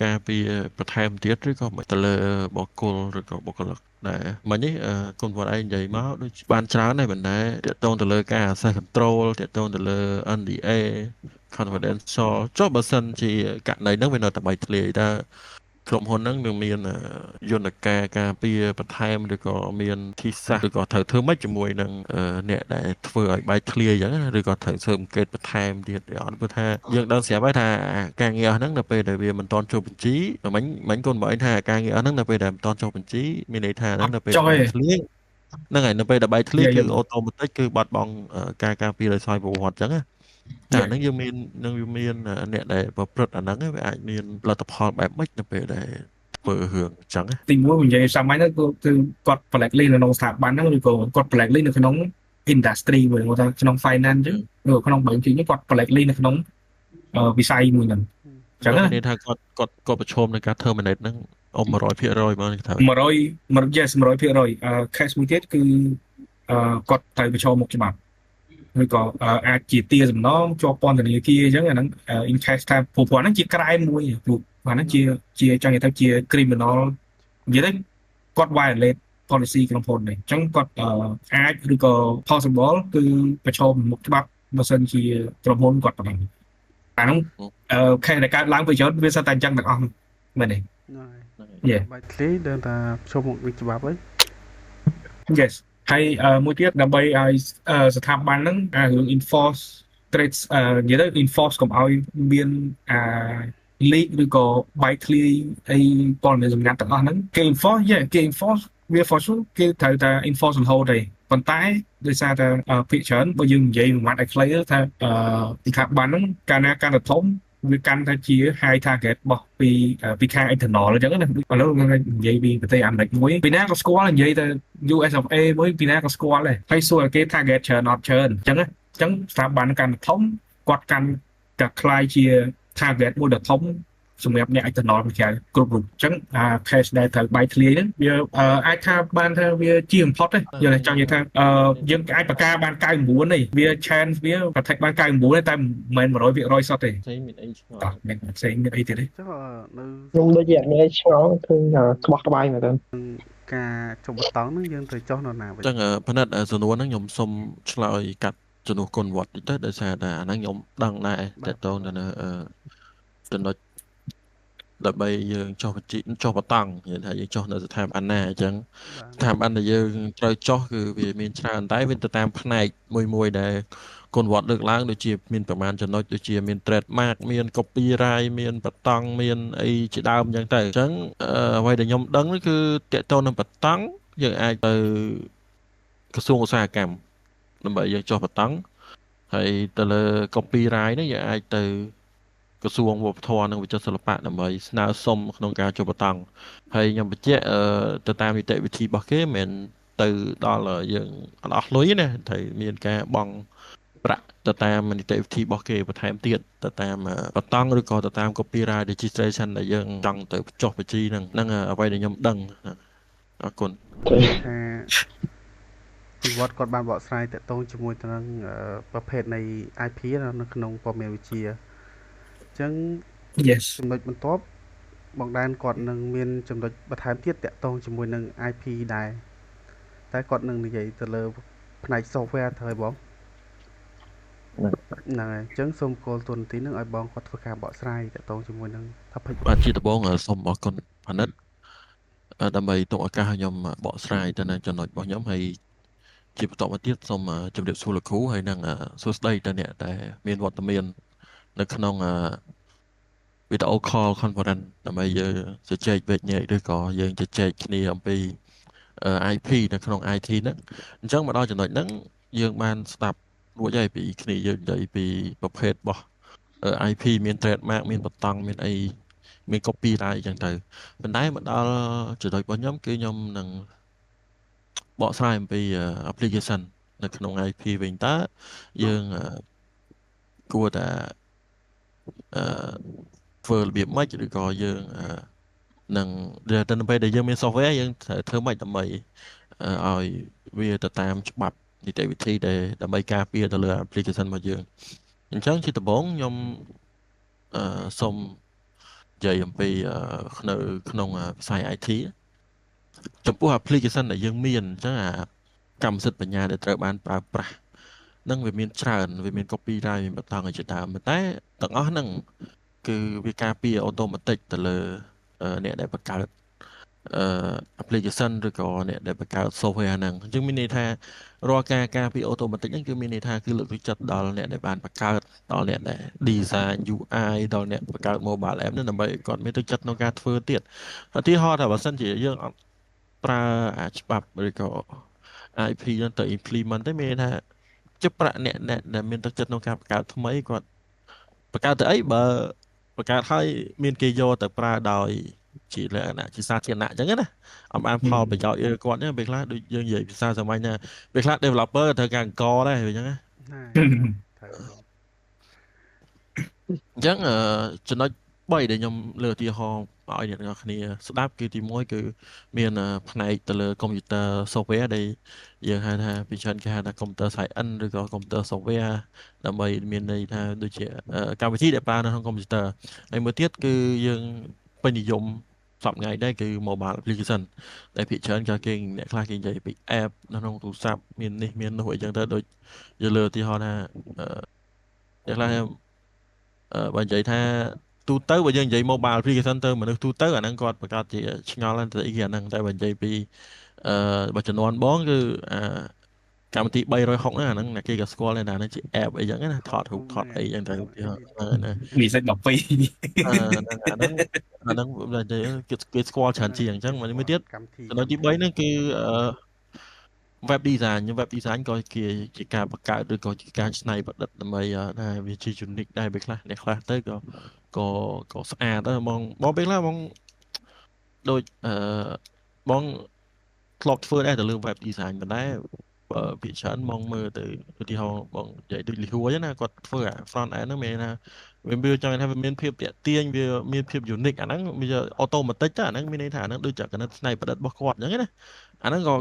ការពារបន្ថែមទៀតឬក៏ទៅលើបុគ្គលឬក៏បុគ្គលិកដែរមិញនេះគុណវត្តឯងនិយាយមកដូចបានច្រើនដែរមិនដែរតកតងទៅលើការ access control តកតងទៅលើ NDA confidential ចុះបើសិនជាករណីហ្នឹងវានៅតែបែកធ្លាយតើក្រុមហ៊ុនហ្នឹងនឹងមានយន្តការពារបន្ថែមឬក៏មានធីសាឬក៏ត្រូវធ្វើម៉េចជាមួយនឹងអ្នកដែលធ្វើឲ្យបែកធ្លាយអញ្ចឹងឬក៏ត្រូវធ្វើអង្កេតបន្ថែមទៀតអត់ព្រោះថាយើងដឹងស្រាប់ហើយថាការងារហ្នឹងនៅពេលដែលវាមិនទាន់ចុះបញ្ជីមិញកូនบอกឯងថាការងារហ្នឹងនៅពេលដែលមិនទាន់ចុះបញ្ជីមានន័យថាហ្នឹងនៅពេលបែកធ្លាយហ្នឹងហើយនៅពេលដែលបែកធ្លាយគឺអូតូម៉ាទិកគឺបាត់បង់ការពារដោយសារប្រវត្តិអញ្ចឹងតែហ្នឹងយើងមានអ្នកដែលប្រព្រឹត្តអាហ្នឹងវាអាចមានលទ្ធផលបែបម៉េចនៅពេលដែលធ្វើរឿងអញ្ចឹងទីមួយនិយាយសាមញ្ញទៅគឺគាត់ blacklist នៅក្នុងស្ថាប័នហ្នឹងឬក៏គាត់ blacklist នៅក្នុង industry មួយគាត់ថាក្នុង finance អញ្ចឹងឬក្នុង banking គាត់ blacklist នៅក្នុងវិស័យមួយហ្នឹងអញ្ចឹងណាថាគាត់ប្រឈមនឹងការ terminate ហ្នឹង100%ហ្មងថា100% case មួយទៀតគឺគាត់ត្រូវប្រឈមមុខច្បាប់ឬក៏អាចជាទារសំណងជាប់ពន្ធនាគារអញ្ចឹងអាហ្នឹង in case ថាព្រោះហ្នឹងជាក្រែមមួយព្រោះអាហ្នឹងជាចង់និយាយទៅជា criminal និយាយទៅគាត់ violate policy ក្រុមហ៊ុននេះអញ្ចឹងគាត់អាចឬក៏ possible គឺប្រឈមមុខច្បាប់បើសិនជាក្រុមហ៊ុនគាត់ប៉ុណ្ណឹងអាហ្នឹងcase ដែលកើតឡើងពីច្រើនវាសិតតែអញ្ចឹងទាំងអស់មែនទេបែកធ្លាយដឹងថាប្រឈមមុខនឹងច្បាប់ហើយ yes ហើយមួយទៀតដើម្បីឲ្យស្ថាប័នហ្នឹងរឿង enforce trade និយាយទៅ enforce កុំឲ្យមានleak ឬក៏បែកធ្លាយអីព័ត៌មានសម្ងាត់ទាំងអស់ហ្នឹងគេ enforce វា for sure គេត្រូវតែ enforce រហូតទេប៉ុន្តែដោយសារតែភាគច្រើនបើយើងនិយាយមួយម៉ាត់ឲ្យខ្លីថាស្ថាប័នហ្នឹងកាលណាកាន់តែធំ វាកាន់តែជា high target របស់ពីខាង internal អញ្ចឹងណាឥឡូវនិយាយពីប្រទេសអាមេរិកមួយពីណាក៏ស្គាល់និយាយទៅ US of A មួយពីណាក៏ស្គាល់ដែរហើយសួរគេ target ច្រើនអត់ច្រើនអញ្ចឹងស្ថាប័នកាន់តែធំគាត់កាន់តែខ្លាយជា target មួយដ៏ធំសម្រាប់អ្នក internal ពីក្រៅគ្រប់រូបអញ្ចឹងcase ដែលត្រូវបាយធ្លាយហ្នឹងវាអាចថាបានថាវាជា import ទេយល់តែចង់និយាយថាយើងអាចបង្ការបាន99ទេវា chance វា protect បាន99ទេតែមិនមែន 100% សុទ្ធទេ ផ្សេងមានអីឆ្ងល់ តោះមានផ្សេងមានអីទៀតទេ ចុះនៅ ខ្ញុំដូចជាមានឆ្ងល់ឃើញក្បោះក្បាយមែនទេ ការចុះបតង់ហ្នឹងយើងត្រូវចុះនៅណាវិញ ចឹងផ្នែកសំណួរហ្នឹងខ្ញុំសុំឆ្លើយកាត់ជំនួសគុណវត្តតិចទៅដោយសារតែអាហ្នឹងខ្ញុំដឹងដែរតើតើនៅចំណុចដើម្បីយើងចុះបតង់និយាយថាយើងចុះនៅស្ថាប័នណាអញ្ចឹងស្ថាប័នដែលយើងត្រូវចុះគឺវាមានច្រើនតែវាទៅតាមផ្នែកមួយដែលគុណវត្តលើកឡើងដូចជាមានប្រមាណចំណុចដូចជាមាន trademark មាន copyright មានបតង់មានអីជាដើមអញ្ចឹងទៅអញ្ចឹងអ្វីដែលខ្ញុំដឹងគឺតកតនឹងបតង់យើងអាចទៅក្រសួងឧស្សាហកម្មដើម្បីយើងចុះបតង់ហើយទៅលើ copyright នេះយើងអាចទៅក្រសួងវប្បធម៌និងវិចិត្រសិល្បៈដើម្បីស្នើសុំក្នុងការចុះបតង់ហើយខ្ញុំបញ្ជាក់ទៅតាមនីតិវិធីរបស់គេមិនមែនទៅដល់យើងអត់អស់លុយណាត្រូវមានការបង់ប្រាក់ទៅតាមនីតិវិធីរបស់គេបន្ថែមទៀតទៅតាមបតង់ឬក៏ទៅតាម copyright registration ដែលយើងចង់ទៅចុះបញ្ជីហ្នឹងអ្វីដែលខ្ញុំដឹងអរគុណថាពីវត្តគាត់បានបកស្រាយតកតងជាមួយទៅនឹងប្រភេទនៃ IP នៅក្នុងព័ត៌មានវិទ្យាអញ្ចឹង yes ចំណុចបន្ទាប់បងដែនគាត់នឹងមានចំណុចបន្ថែមទៀតតកតងជាមួយនឹង IP ដែរតែគាត់នឹងនិយាយទៅលើផ្នែក software ទៅឲ្យបងហ្នឹងហើយអញ្ចឹងសូមគោលទូនទីនឹងឲ្យបងគាត់ធ្វើការបកស្រាយតកតងជាមួយនឹង topic បាទជាដំបូងសូមអរគុណអាណិតដើម្បីទុកឱកាសឲ្យខ្ញុំបកស្រាយទៅនៅចំណុចរបស់ខ្ញុំហើយជាបន្តមកទៀតសូមជម្រាបសួរលោកគ្រូហើយនឹងសួស្តីទៅអ្នកដែលមានវត្តមាននៅក្នុងvideo call conference ដើម្បីយើងជជែកវែកញែកឬក៏យើងជជែកគ្នាអំពី IP នៅក្នុង IT ហ្នឹងអញ្ចឹងមកដល់ចំណុចហ្នឹងយើងបានស្ដាប់រួចហើយពីគ្នាយើងនិយាយពីប្រភេទរបស់ IP មាន trademark មានបតង់មានអីមាន copyright អញ្ចឹងទៅប៉ុន្តែមកដល់ចំណុចរបស់ខ្ញុំគឺខ្ញុំនឹងបកស្រាយអំពី application នៅក្នុង IP វិញតើយើងគួរតែធ្វើរបៀបម៉េចឬក៏យើងនឹងទៅពេលដែលយើងមាន software យើងត្រូវធ្វើម៉េចដើម្បីឲ្យវាទៅតាមច្បាប់នីតិវិធីដើម្បីការពារទៅលើ application របស់យើងអញ្ចឹងជាដំបូងខ្ញុំសូមនិយាយអំពីនៅក្នុងវិស័យ IT ចំពោះ application ដែលយើងមានអញ្ចឹងកម្មសិទ្ធិបញ្ញាដែលត្រូវបានប្រើប្រាស់នឹងវាមានច្រើនវាមាន copyright មានបតង់ជាដើមតែទាំងអស់ហ្នឹងគឺវាការពារ automatic ទៅលើអ្នកដែលបង្កើត application ឬក៏អ្នកដែលបង្កើត software ហ្នឹងអញ្ចឹងមានន័យថារាល់ការពារ automatic ហ្នឹងគឺមានន័យថាគឺលើកទឹកចិត្តដល់អ្នកដែលបានបង្កើតដល់អ្នកដែល design UI ដល់អ្នកបង្កើត mobile app ហ្នឹងដើម្បីគាត់មានទឹកចិត្តក្នុងការធ្វើទៀតឧទាហរណ៍ថាបើសិនជាយើងអត់ប្រើច្បាប់ឬក៏ IP ហ្នឹងទៅ implement ទេមានន័យថាជិបប្រាក់អ្នកដែលមានទឹកចិត្តក្នុងការបង្កើតថ្មីគាត់បង្កើតទៅអីបើបង្កើតហើយមានគេយកទៅប្រើដោយជាលក្ខណៈជាសាធារណៈអញ្ចឹងណាអត់បានផលប្រយោជន៍គាត់ទេពេលខ្លះដូចយើងនិយាយភាសាសាមញ្ញណាពេលខ្លះ developer ត្រូវការអង្គដែរអញ្ចឹងណាអញ្ចឹងចំណុច3ដែលខ្ញុំលើកឧទាហរណ៍ឲ្យអ្នកទាំងអស់គ្នាស្ដាប់គឺទី1គឺមានផ្នែកទៅលើ computer software ដែលយើងហៅថាពីច្រើនគេហៅថា computer science ឬក៏ computer software ដើម្បីមានន័យថាដូចជាកម្មវិធីដែលប្រើនៅក្នុង computer ហើយមួយទៀតគឺយើងពេញនិយមសប្តាហ៍ថ្ងៃដែរគឺ mobile application ដែលភាគច្រើនគេអ្នកខ្លះគេនិយាយពី app នៅក្នុងទូរស័ព្ទមាននេះមាននោះអីចឹងទៅដូចយើងលើកឧទាហរណ៍ថាអ្នកខ្លះបើនិយាយថាទូទៅបើយើងនិយាយ mobile application ទៅមនុស្សទូទៅអាហ្នឹងគាត់ប្រកាសជាឆ្ងល់ទៅអីគេអាហ្នឹងតែបើនិយាយពីបើជំនាន់បងគឺកម្មវិធី360ហ្នឹងអាហ្នឹងគេក៏ស្គាល់ដែរថាហ្នឹងជា app អីចឹងណាថតរូបថតអីចឹងទៅណា Music 12អាហ្នឹងគេស្គាល់ច្រើនជាងអញ្ចឹងមួយទៀតចំណុចទី3ហ្នឹងគឺ web design nhưng web design ក៏ជាការបង្កើតឬក៏ជាការច្នៃប្រឌិតដើម្បីដែលវាជា unique ដែរពេលខ្លះអ្នកខ្លះទៅក៏ស្អាតដែរបងពេលខ្លះបងដូចបងធ្លាប់ធ្វើដែរទៅលើ web design ប៉ុន្តែភាគច្រើនមកមើលទៅឧទាហរណ៍បងនិយាយដូចលីហួយណាគាត់ធ្វើអា front end ហ្នឹងមានថាវាចង់ថាវាមានភាពតាក់ទាញវាមានភាព unique អាហ្នឹងវា automatic ទៅអាហ្នឹងមានន័យថាអាហ្នឹងដូចជាកណិតស្នៃប្រឌិតរបស់គាត់អញ្ចឹងណាអាហ្នឹងក៏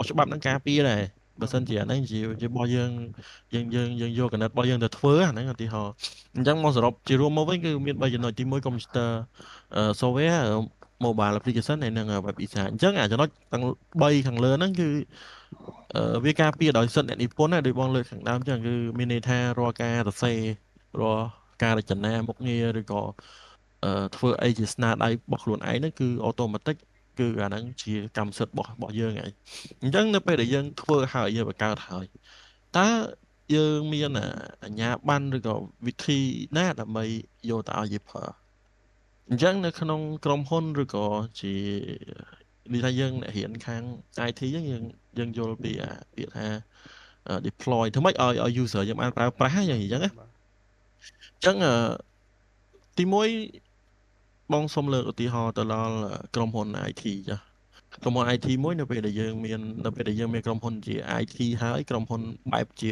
ច្បាប់ហ្នឹងការពារដែរបើសិនជាអាហ្នឹងជារបស់យើងយកកណិតរបស់យើងទៅធ្វើអាហ្នឹងឧទាហរណ៍អញ្ចឹងមកសរុបជារួមមកវិញគឺមាន3ចំណុចទី1 computer software mobile application ហើយនិង web design អញ្ចឹងចំណុចទាំង3ខាងលើហ្នឹងគឺវាការពារដោយសិទ្ធិអ្នកនិពន្ធណាដូចបងលើកខាងដើមអញ្ចឹងគឺមានន័យថារាល់ការសរសេររាល់ការរចនាមុខងារឬក៏ធ្វើអីជាស្នាដៃរបស់ខ្លួនឯងហ្នឹងគឺ automatic គឺអាហ្នឹងជាកម្មសិទ្ធិរបស់យើងឯងអញ្ចឹងនៅពេលដែលយើងធ្វើហើយយើងបង្កើតហើយតើយើងមានអាជ្ញាប័ណ្ណឬក៏វិធីណាដើម្បីយកទៅឲ្យយើងប្រើអញ្ចឹងនៅក្នុងក្រុមហ៊ុនឬក៏ជានិយាយថាយើងអ្នករៀនខាង IT យើងយល់ពីពាក្យថា deploy ធ្វើម៉េចឲ្យ user យើងបានប្រើប្រាស់ហ្នឹងអញ្ចឹងណាអញ្ចឹងទី1បងសុំលើកឧទាហរណ៍ទៅដល់ក្រុមហ៊ុន IT ចាស់ក្រុមហ៊ុន IT មួយនៅពេលដែលយើងមានក្រុមហ៊ុនជា IT ហើយក្រុមហ៊ុនបែបជា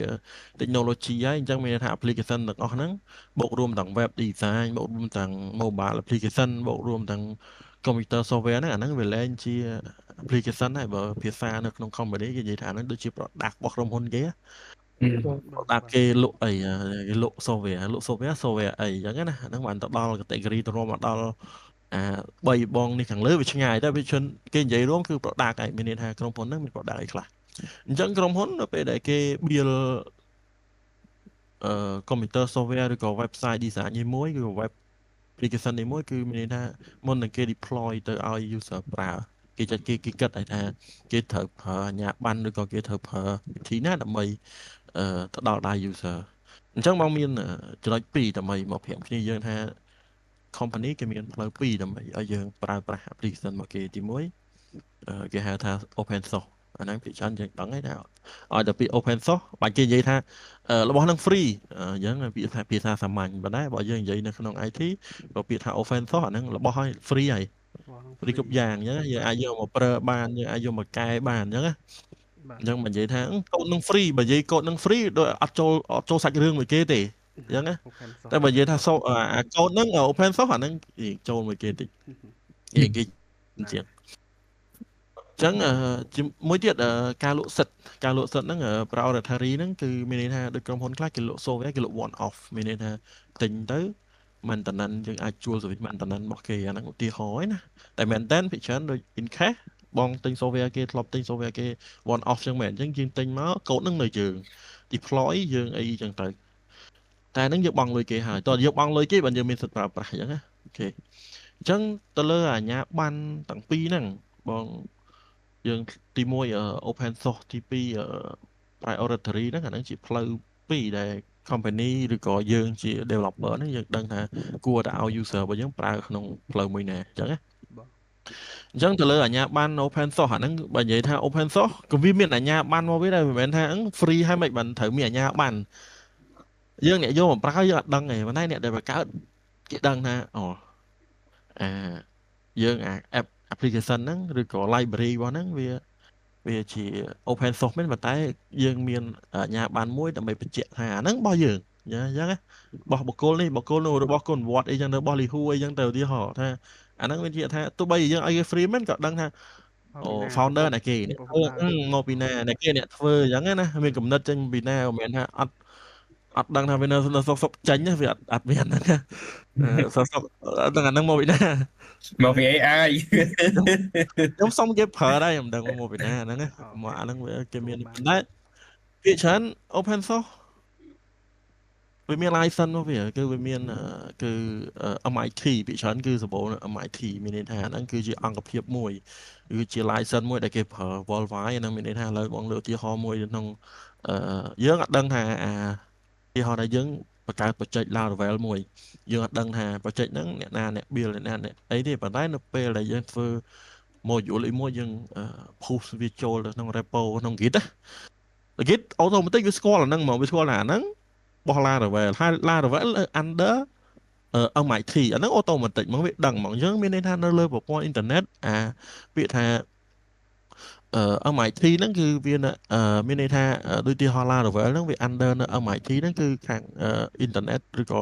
technology ហើយអញ្ចឹងមានថា application ទាំងអស់ហ្នឹងបូករួមទាំង web design បូករួមទាំង mobile application បូករួមទាំង computer software ហ្នឹងអាហ្នឹងវាលែងជា application ហើយបើភាសានៅក្នុង company គេនិយាយថាហ្នឹងដូចជា product របស់ក្រុមហ៊ុនគេ product គេលក់អីគេលក់ software អីអញ្ចឹងណាហ្នឹងបានទៅដល់ category ទៅរួមមកដល់3បងនេះខាងលើវាឆ្ងាយតែវាជនគេនិយាយរួមគឺ product ឯងមានន័យថាក្រុមហ៊ុនហ្នឹងមាន product អីខ្លះអញ្ចឹងក្រុមហ៊ុននៅពេលដែលគេ build computer software ឬក៏ website design មួយគឺ web application មួយគឺមានន័យថាមុននឹងគេ deploy ទៅឲ្យ user ប្រើគេគិតថាគេត្រូវប្រើអាជ្ញាប័ណ្ណឬក៏គេត្រូវប្រើវិធីណាដើម្បីទៅដល់ដៃ user អញ្ចឹងមកមានចំណុច2ដើម្បីមកប្រាប់គ្នាយើងថា company គេមានផ្លូវ2ដើម្បីឲ្យយើងប្រើប្រាស់ application របស់គេទី1គេហៅថា open source អាហ្នឹងភាគច្រើនយើងដឹងហើយថាឲ្យតែពី open source បាច់គេនិយាយថារបស់ហ្នឹង free អញ្ចឹងភាសាសាមញ្ញប៉ុន្តែបើយើងនិយាយនៅក្នុង IT ក៏ពាក្យថា open source អាហ្នឹងរបស់ឲ្យ free ហើយ free គ្រប់យ៉ាងអញ្ចឹងយើងអាចយកមកប្រើបានយើងអាចយកមកកែបានអញ្ចឹងណាអញ្ចឹងមិននិយាយថាកូដនឹង free បើនិយាយកូដនឹង free ដូចអត់ចូលសាច់រឿងមួយគេទេអញ្ចឹងណាតែបើនិយាយថាអាកូដហ្នឹង open source អាហ្នឹងចូលមួយគេតិចគេអញ្ចឹងជាមួយទៀតការលក់សិទ្ធហ្នឹង priority ហ្នឹងគឺមានន័យថាដូចក្រុមហ៊ុនខ្លះគេលក់ software គេលក់ one off មានន័យថាទិញទៅ maintenance យើងអាចជួល service maintenance របស់គេអាហ្នឹងឧទាហរណ៍ណាតែមែនតើភាគច្រើនដូច in cash បងទិញ software គេធ្លាប់ទិញ software គេ one off ចឹងមែនអញ្ចឹងយើងទិញមកកូដហ្នឹងនៅយើង deploy យើងអីចឹងទៅតែហ្នឹងយើងបង់លុយគេហើយតើយើងបង់លុយគេបើយើងមានសិទ្ធិប្រើប្រាស់អញ្ចឹងណាអូខេអញ្ចឹងទៅលើអាជ្ញាប័ណ្ណទាំងពីរហ្នឹងបងយើងទី1 open source ទី2 priority ហ្នឹងអាហ្នឹងជាផ្លូវ2ដែល company ឬក៏យើងជា developer ហ្នឹងយើងដឹងថាគួរតែឲ្យ user របស់យើងប្រើក្នុងផ្លូវមួយណាអញ្ចឹងណាអញ្ចឹងទៅលើអាជ្ញាប័ណ្ណ open source អាហ្នឹងបើនិយាយថា open source ក៏វាមានអាជ្ញាប័ណ្ណមកវាដែរមិនមែនថា free ហើយមិនបានត្រូវមានអាជ្ញាប័ណ្ណយើងអ្នកយកមកប្រើយើងអត់ដឹងទេប៉ុន្តែអ្នកដែលបង្កើតគេដឹងថាយើងapplication ហ្នឹងឬក៏ library របស់ហ្នឹងវាជា open source មែនប៉ុន្តែយើងមានអាជ្ញាប័ណ្ណមួយដើម្បីបញ្ជាក់ថាអាហ្នឹងរបស់យើងអញ្ចឹងណារបស់បុគ្គលនេះរបស់គុណវត្តអីចឹងទៅរបស់លីហ៊ូអីចឹងទៅឧទាហរណ៍ថាអាហ្នឹងវាជាថាទោះបីយើងឲ្យគេ free មែនក៏ដឹងថាfounder ណាគេមកពីណាគេអ្នកធ្វើអញ្ចឹងណាមានកំណត់ចេញពីណាមិនមែនថាអត់ដឹងថាវានៅសុកចេញវាអត់មានហ្នឹងសុកដឹងអាហ្នឹងមកពីណាមកពី AI ខ្ញុំសុំគេប្រើដែរខ្ញុំដឹងមកពីណាហ្នឹងមកអាហ្នឹងវាគេមានតែពាក្យច្រើន open source វាមាន license មកវាគឺវាមានគឺ MIT ពាក្យច្រើនគឺសម្បូរ MIT មានន័យថាហ្នឹងគឺជាអង្គភាពមួយគឺជា license មួយដែលគេប្រើ worldwide ហ្នឹងមានន័យថាឥឡូវបងលើកឧទាហរណ៍មួយក្នុងយើងអត់ដឹងថាឧទាហរណ៍ថាយើងបង្កើត project Laravel មួយយើងអត់ដឹងថា project ហ្នឹងអ្នកណាអ្នក build អ្នកណាអ្នកអីទេប៉ុន្តែនៅពេលដែលយើងធ្វើ module មួយយើង push វាចូលទៅក្នុង repo ក្នុង Git ណា Git automatic វាស្គាល់អាហ្នឹងមកវាស្គាល់ថាអាហ្នឹងបោះ Laravel ហើយ Laravel under MIT អាហ្នឹង automatic មកវាដឹងមកអញ្ចឹងមានន័យថានៅលើប្រព័ន្ធអ៊ីនធឺណិតពាក្យថាMIT ហ្នឹងគឺវាមានន័យថាដូចទី Laravel ហ្នឹងវា under នៅ MIT ហ្នឹងគឺខាងអ៊ីនធឺណិតឬក៏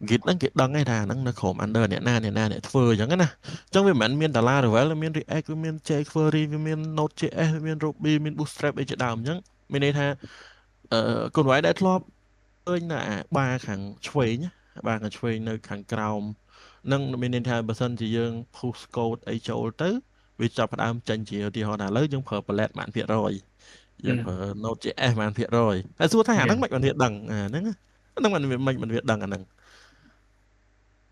Git ហ្នឹងគេដឹងឯថាហ្នឹងនៅក្រុម under អ្នកណាអ្នកធ្វើអញ្ចឹងណាអញ្ចឹងវាមិនមែនមានតែ Laravel វាមាន React វាមាន jQuery វាមាន Node.js វាមាន Ruby មាន Bootstrap អីជាដើមអញ្ចឹងមានន័យថាកូនវាយដែលធ្លាប់ឃើញណាបាខាងឆ្វេងបាខាងឆ្វេងនៅខាងក្រោមនឹងមានន័យថាបើសិនជាយើង push code អីចូលទៅវាចាប់ផ្ដើមចេញជាឧទាហរណ៍ថាឥឡូវយើងប្រើ palette ប៉ុន្មាន%យើងប្រើ Node.js ប៉ុន្មាន%តែសួរថាអាហ្នឹងមិនបានវាដឹងហ្នឹងហ្នឹងមិនវាដឹងអាហ្នឹង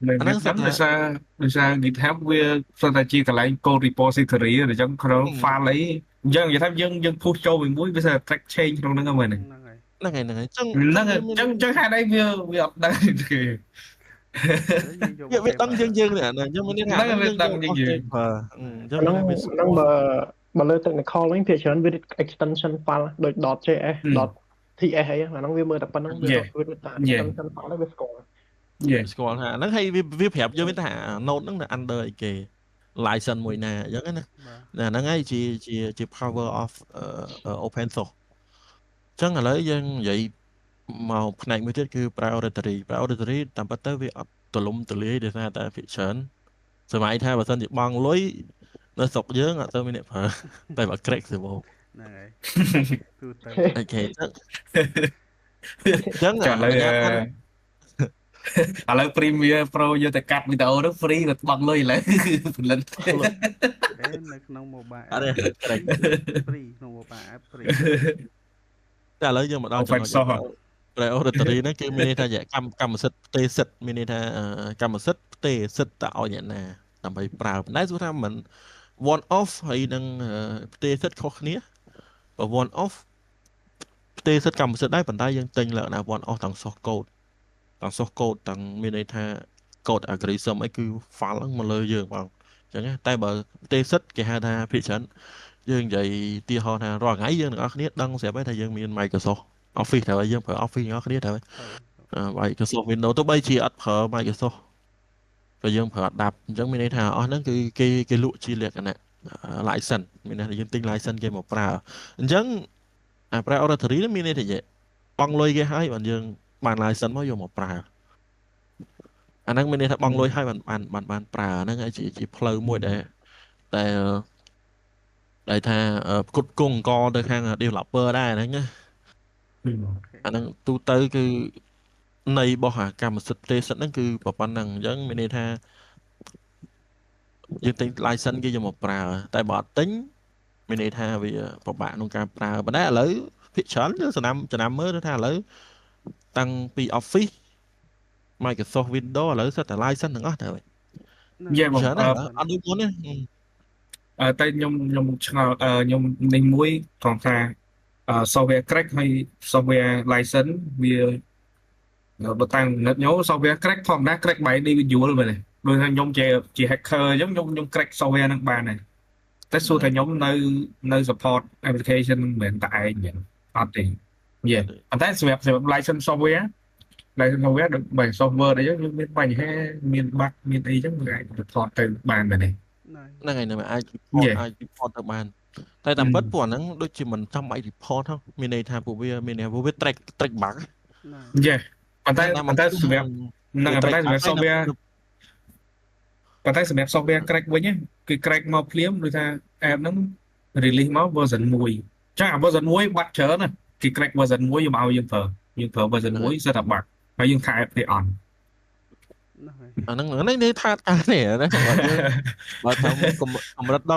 អាហ្នឹងស្រាប់ដោយសារ GitHub វាស្រាប់តែជាកន្លែង code repository អញ្ចឹងក្នុង file អីអញ្ចឹងនិយាយថាយើង push ចូលមួយវាsẽ track change ក្នុងហ្នឹងហ្នឹងហ្នឹងហើយអញ្ចឹងហេតុអីវាអត់ដឹងគេ វាដឹងយើងនេះអាហ្នឹងយើងមានន័យថាហ្នឹងវាដឹងយើងប្រើអញ្ចឹងហ្នឹងបើលើ technical វិញភាគច្រើនវា extension file ដូច .js .ts អីហ្នឹងវាមើលតែប៉ុណ្្នឹងវាតែ extension file វាស្គាល់ស្គាល់ថាហ្នឹងហើយវាប្រាប់យើងថា node ហ្នឹងនៅ under អីគេ license មួយណាអញ្ចឹងណាហ្នឹងហើយជា power of open source អញ្ចឹងឥឡូវយើងនិយាយមកផ្នែកមួយទៀតគឺ priority តាមពិតទៅវាអត់ទលំទលាយដោយសារតែ fiction សម័យថាបើសិនជាបងលុយនៅស្រុកយើងអត់ទៅមានអ្នកប្រើតែបើ crack server ហ្នឹងហើយទូទៅអូខេអញ្ចឹងឥឡូវ Premiere Pro យកទៅកាត់វីដេអូទៅ free ក៏បង់លុយឥឡូវផលិតនៅក្នុង mobile អត់ទេ free ក្នុង mobile app free តែឥឡូវយើងមកដល់ចំណុច priority ហ្នឹងគឺមានន័យថាកម្មសិទ្ធិផ្ទេរសិទ្ធិមានន័យថាកម្មសិទ្ធិផ្ទេរសិទ្ធិទៅឲ្យអ្នកណាដើម្បីប្រើប៉ុន្តែសួរថាមិន one off ហើយនឹងផ្ទេរសិទ្ធិខុសគ្នាបើ one off ផ្ទេរសិទ្ធិកម្មសិទ្ធិដែរប៉ុន្តែយើងទិញលក្ខណៈ one off ទាំង source code ទាំងមានន័យថា code algorithm អីគឺ file ហ្នឹងមកលើយើងបងអញ្ចឹងតែបើផ្ទេរសិទ្ធិគេហៅថាភាគច្រើនយើងនិយាយទីហោថារាល់ថ្ងៃយើងទាំងអស់គ្នាដឹងស្រាប់ហើយថាយើងមាន Microsoft Office ត្រូវឲ្យយើងប្រើ Office ទាំងអស់គ្នាត្រូវហើយ Microsoft Windows ទៅបីជាអត់ប្រើ Microsoft ក៏យើងប្រើ10អញ្ចឹងមានន័យថាអស់ហ្នឹងគឺគេលក់ជាលក្ខណៈ license មានន័យថាយើងទិញ license គេមកប្រើអញ្ចឹងអា priority នេះមានន័យថាបង់លុយគេហើយបើយើងបាន license មកយកមកប្រើអាហ្នឹងមានន័យថាបង់លុយហើយបានប្រើហ្នឹងហើយជាផ្លូវមួយដែលថាផ្គត់ផ្គង់អង្គទៅខាង developer ដែរហ្នឹងណាអាហ្នឹងទូទៅគឺនៃរបស់កម្មសិទ្ធិផ្ទេរសិទ្ធិហ្នឹងគឺប៉ុណ្ណឹងអញ្ចឹងមានន័យថាយើងទិញ license គេយកមកប្រើតែបើអត់ទិញមានន័យថាវាពិបាកក្នុងការប្រើប៉ុន្តែឥឡូវភាគច្រើនយើងចំណាំមើលថាឥឡូវតាំងពី Office Microsoft Windows ឥឡូវសិតតែ license ទាំងអស់ទៅហើយយ៉ាបងអត់ដូចមុនទេតែខ្ញុំឆ្ងល់ខ្ញុំនេះមួយត្រង់ថា software crack ហើយ software license វាបើតាំងណិតញោ software crack ធម្មតា crack by individual មែនទេដូចថាខ្ញុំជា hacker អញ្ចឹងខ្ញុំ crack software ហ្នឹងបានដែរតែសួរថាខ្ញុំនៅ support application មិនមែនតែឯងទេអត់ទេយេប៉ុន្តែសម្រាប់ license software ដូចបើ software អីហ្នឹងមានបញ្ហាមានបាក់មានអីអញ្ចឹងវាអាច report ទៅបានមែនទេហ្នឹងហើយនឹងអាច report ទៅបានតែតាមពិតពួកអាហ្នឹងដូចជាមិនចាំបាច់ report ហ្នឹងមានន័យថាពួកវាមានន័យថាវា track back យេប៉ុន្តែសម្រាប់ហ្នឹងប៉ុន្តែសម្រាប់ software ប៉ុន្តែសម្រាប់ software crack វិញគឺ crack មកភ្លាមដូចថា app ហ្នឹង release មក version 1ចា version 1 បាត់ច្រើនណាគេ crack version 1យកមកឲ្យយើងប្រើversion 1សិតតែបាក់ហើយយើងខែ app ទេអត់អាហ្នឹងនេះថាការនេះណាបើថាកម្រិតដ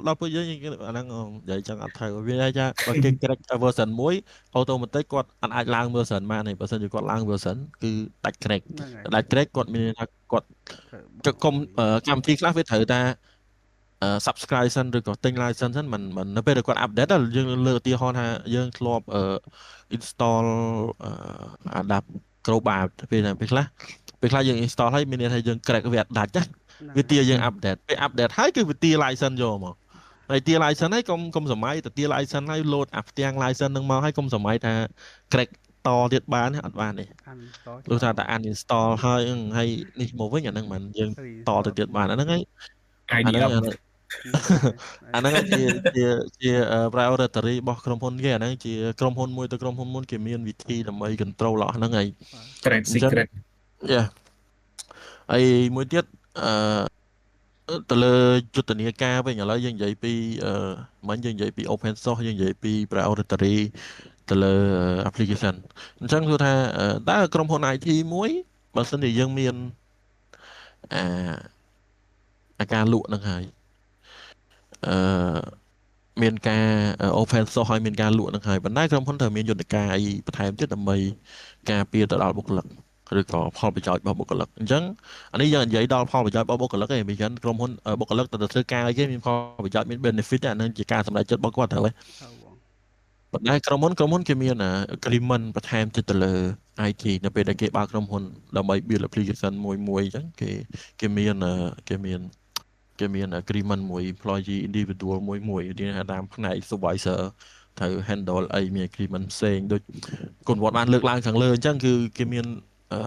ល់ពួកយើងអាហ្នឹងនិយាយចឹងអត់ត្រូវវាថាបើគេ crack version 1 automatic គាត់អាចឡើង version បានហើយបើសិនជាគាត់ឡើង version គឺដាច់ crack គាត់មានថាគាត់កម្មវិធីខ្លះវាត្រូវតាsubscribe សិនឬក៏ទិញ license សិនមិននៅពេលដែលគាត់ update យើងលើកឧទាហរណ៍ថាយើងធ្លាប់install adapt Acrobat ពេលខ្លះយើង install ហើយមានន័យថាយើង crack វាអត់ដាច់ណា វាទាយើងអាប់ដេតពេលអាប់ដេតហើយគឺវាទា license យកមកហើយទា license ហើយកុំសម័យទៅទា license ហើយ load អាផ្ទាំង license នឹងមកហើយកុំសម័យថា crack តទៀតបានអត់បានទេលុះថាតែ uninstall ហើយនេះមកវិញអាហ្នឹងមិនយើងតទៅទៀតបានអាហ្នឹងហើយអាហ្នឹងជា priority របស់ក្រុមហ៊ុនគេអាហ្នឹងជាក្រុមហ៊ុនមួយទៅក្រុមហ៊ុនមុនគេមានវិធីដើម្បី control អស់ហ្នឹងហើយ trade secret ហើយមួយទៀតទៅលើយុទ្ធនាការវិញឥឡូវយើងនិយាយពីមិញយើងនិយាយពី open source យើងនិយាយពី priority ទៅលើ application អញ្ចឹងគឺថាតើក្រុមហ៊ុន IT មួយបើសិនជាយើងមានការលក់នឹងហើយមានការ open source ហើយមានការលក់នឹងហើយប៉ុន្តែក្រុមហ៊ុនត្រូវមានយន្តការអីបន្ថែមទៀតដើម្បីការពារទៅដល់បុគ្គលិកឬក៏ផលប្រយោជន៍របស់បុគ្គលិកអញ្ចឹងអានេះយើងនិយាយដល់ផលប្រយោជន៍របស់បុគ្គលិកឯងមិនចឹងក្រុមហ៊ុនបុគ្គលិកទៅធ្វើការអីគេមានផលប្រយោជន៍មាន benefit អានឹងជាការសម្រេចចិត្តរបស់គាត់ត្រូវទេប៉ុន្តែក្រុមហ៊ុនគេមាន agreement បន្ថែមទៀតទៅលើ IT នៅពេលដែលគេបើកក្រុមហ៊ុនដើម្បី build application មួយអញ្ចឹងគេមាន agreement មួយ employee individual មួយdiaតាមផ្នែក supervisor ត្រូវ handle អីមាន agreement ផ្សេងដូចគុណវត្តបានលើកឡើងខាងលើអញ្ចឹងគឺគេមាន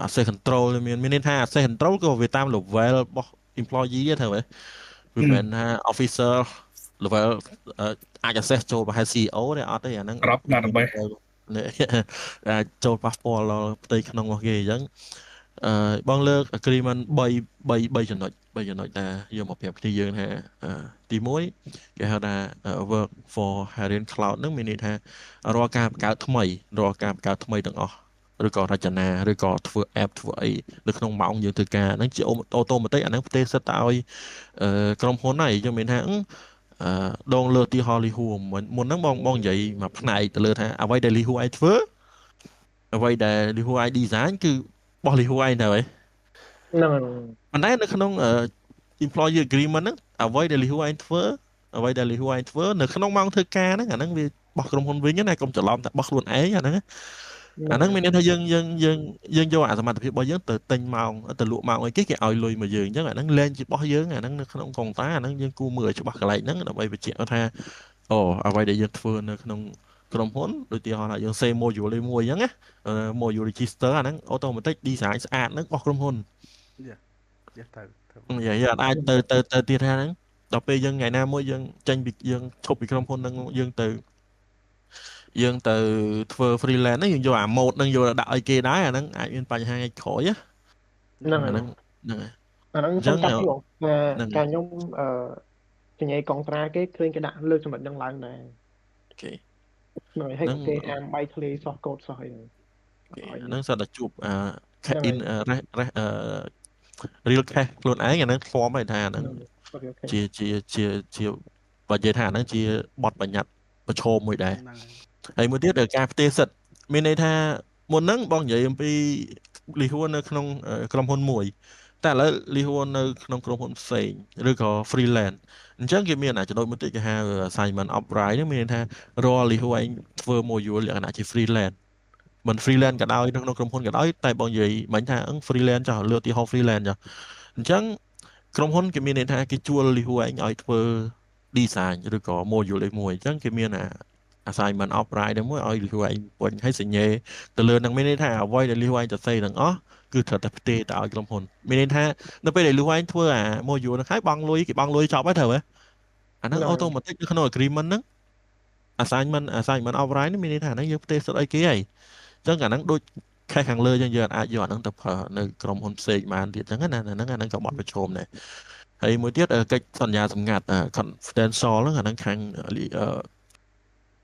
access control មានន័យថា access control ក៏វាតាម level របស់ employee ទេត្រូវទេវាមិនថា officer level អាច access ចូលប្រហែល CEO ទេអត់ទេអាហ្នឹងរាប់ដាក់ដើម្បីចូលប៉ះពាល់ដល់ផ្ទៃក្នុងរបស់គេអញ្ចឹងបងលើក agreement 3ចំណុចដែលយកមកប្រាប់គ្នាយើងថាទី1គេហៅថា work for Harian Cloud ហ្នឹងមានន័យថារាល់ការបង្កើតថ្មីទាំងអស់ឬក៏រចនាឬក៏ធ្វើ app ធ្វើអីនៅក្នុងម៉ោងយើងធ្វើការហ្នឹងជាអូតូម៉ាទិកអាហ្នឹងផ្ទេរសិតទៅឲ្យក្រុមហ៊ុនហើយយើងមានថាដងលើទីហោលីហ៊ូមុនហ្នឹងបងនិយាយមកផ្នែកទៅលើថាអ្វីដែលលីហ៊ូឯងធ្វើអ្វីដែលលីហ៊ូឯង design គឺបោះលីហ៊ូឯងទៅហើយហ្នឹងប៉ុន្តែនៅក្នុង employee agreement ហ្នឹងអ្វីដែលលីហ៊ូឯងធ្វើនៅក្នុងម៉ោងធ្វើការហ្នឹងអាហ្នឹងវាបោះក្រុមហ៊ុនវិញណាកុំច្រឡំតែបោះខ្លួនឯងអាហ្នឹងមានន័យថាយើងយកអាសមត្ថភាពរបស់យើងទៅទិញម៉ោងទៅលក់ម៉ោងអីគេឲ្យលុយមកយើងអញ្ចឹងអាហ្នឹងលែងជារបស់យើងអាហ្នឹងនៅក្នុងកុងតាអាហ្នឹងយើងគួរមើលច្បាស់កន្លែងហ្នឹងដើម្បីបញ្ជាក់ថាអូអ្វីដែលយើងធ្វើនៅក្នុងក្រុមហ៊ុនដូចទីហោថាយើង save module មួយអញ្ចឹងណា module register អាហ្នឹង automatic design ស្អាតហ្នឹងរបស់ក្រុមហ៊ុនទៅអាចទៅទៀតថាហ្នឹងដល់ពេលយើងថ្ងៃណាមួយយើងចេញពីយើងឈប់ពីក្រុមហ៊ុនហ្នឹងយើងទៅធ្វើ freelance ហ្នឹងយើងយកអា mode ហ្នឹងយកដាក់ឲ្យគេដែរអាហ្នឹងអាចមានបញ្ហាឯក្រោយហ្នឹងហើយអាហ្នឹងខ្ញុំចាប់ពីការខ្ញុំចង្អេកងត្រាគេឃើញគេដាក់លើកចំណុចហ្នឹងឡើងដែរអូខេហ្នឹងហើយគេអានបាយធ្លាយសោះកូដសោះអីហ្នឹងសិតតែជួបin real cache ខ្លួនឯងអាហ្នឹងផ្សំឲ្យថាអាហ្នឹងជាបើនិយាយថាអាហ្នឹងជាបទបញ្ញត្តិប្រឈមមួយដែរហើយមួយទៀតការផ្ទេរសិទ្ធិមានន័យថាមុនហ្នឹងបងនិយាយអំពីលីហ៊ូនៅក្នុងក្រុមហ៊ុនមួយតែឥឡូវលីហ៊ូនៅក្នុងក្រុមហ៊ុនផ្សេងឬក៏ freelance អញ្ចឹងគេមានចំណុចមួយទៀតគេហៅ assignment of right ហ្នឹងមានន័យថារាល់លីហ៊ូឯងធ្វើ module លក្ខណៈជា freelance មិន freelance ក៏ដោយនៅក្នុងក្រុមហ៊ុនក៏ដោយតែបងនិយាយមិញថា freelance ចោះលើកទីហោ freelance ចោះអញ្ចឹងក្រុមហ៊ុនគេមានន័យថាគេជួលលីហ៊ូឯងឲ្យធ្វើ design ឬក៏ module ឯមួយអញ្ចឹងគេមាន assignment of right ហ្នឹងមួយឲ្យលីហ៊ូឯងពេញឲ្យសញ្ញេទៅលើនឹងមានន័យថាអ្វីដែលលីហ៊ូឯងទៅសេទាំងអស់គឺត្រូវតែផ្ទេរទៅឲ្យក្រុមហ៊ុនមានន័យថានៅពេលដែលលីហ៊ូឯងធ្វើអា module ហ្នឹងហើយបងលុយគេបងលុយចប់ហើយត្រូវហ៎អាហ្នឹង automatic នៅក្នុង agreement ហ្នឹង assignment of right នេះមានន័យថាហ្នឹងយើងផ្ទេរសិទ្ធិឲ្យគេហើយអញ្ចឹងអាហ្នឹងដូចខេសខាងលើយើងអាចយកអាហ្នឹងទៅប្រើនៅក្រុមហ៊ុនផ្សេងបានទៀតអញ្ចឹងណាអាហ្នឹងក៏បត់ប្រឈមដែរហើយមួយទៀតកិច្ចសន្យាសម្ងាត់ confidential ហ្នឹងអាហ្នឹងខាង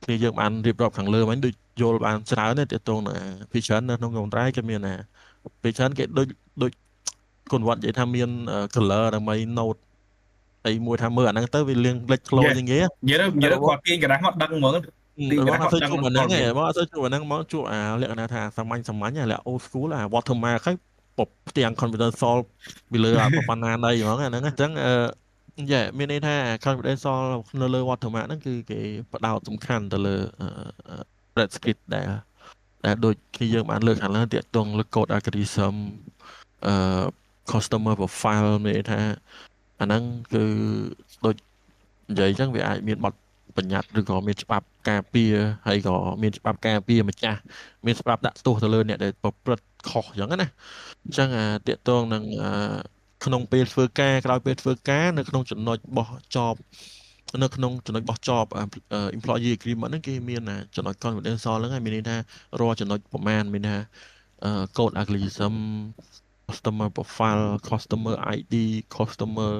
គ្នាយើងបានរៀបរាប់ខាងលើមិញដូចយល់បានច្រើនទេទាក់ទងនឹងfeature នៅក្នុងកុំព្យូទ័រគេមានfeature គេដូចគុណវត្តនិយាយថាមាន color ដើម្បី note អីមួយថាមើលអាហ្នឹងទៅវាលៀងលេចធ្លោជាងគេនិយាយគាត់ទាញกระดาษមកដឹងហ្មងមកអត់ទៅជួបអាហ្នឹងឯងមកអត់ទៅជួបអាហ្នឹងមកជួបអាលក្ខណៈថាសាមញ្ញអា old school អា watermark ហើយពពផ្ទាំង confidential ពីលើអាប៉ុណ្ណាដីហ្មងអាហ្នឹងអញ្ចឹងមានន័យថា confidential នៅលើ watermark ហ្នឹងគឺគេផ្ដោតសំខាន់ទៅលើ red script ដែលដូចគេយើងបានលើកខាងលើទាក់ទងលើ code algorithm customer profile មានថាអាហ្នឹងគឺដូចនិយាយអញ្ចឹងវាអាចមានបទបញ្ញត្តិឬក៏មានច្បាប់ការពារហើយក៏មានច្បាប់ការពារម្ចាស់មានច្បាប់ដាក់ទោសទៅលើអ្នកដែលប្រព្រឹត្តខុសអញ្ចឹងណាអញ្ចឹងតាកតងនឹងក្នុងពេលធ្វើការក្រោយពេលធ្វើការនៅក្នុងចំណុចបោះចប់នៅក្នុងចំណុចបោះចប់ employee agreement ហ្នឹងគេមានចំណុច confidential ហ្នឹងហើយមានន័យថារាល់ចំណុចប្រមាណមានថា code algorithm customer profile customer ID customer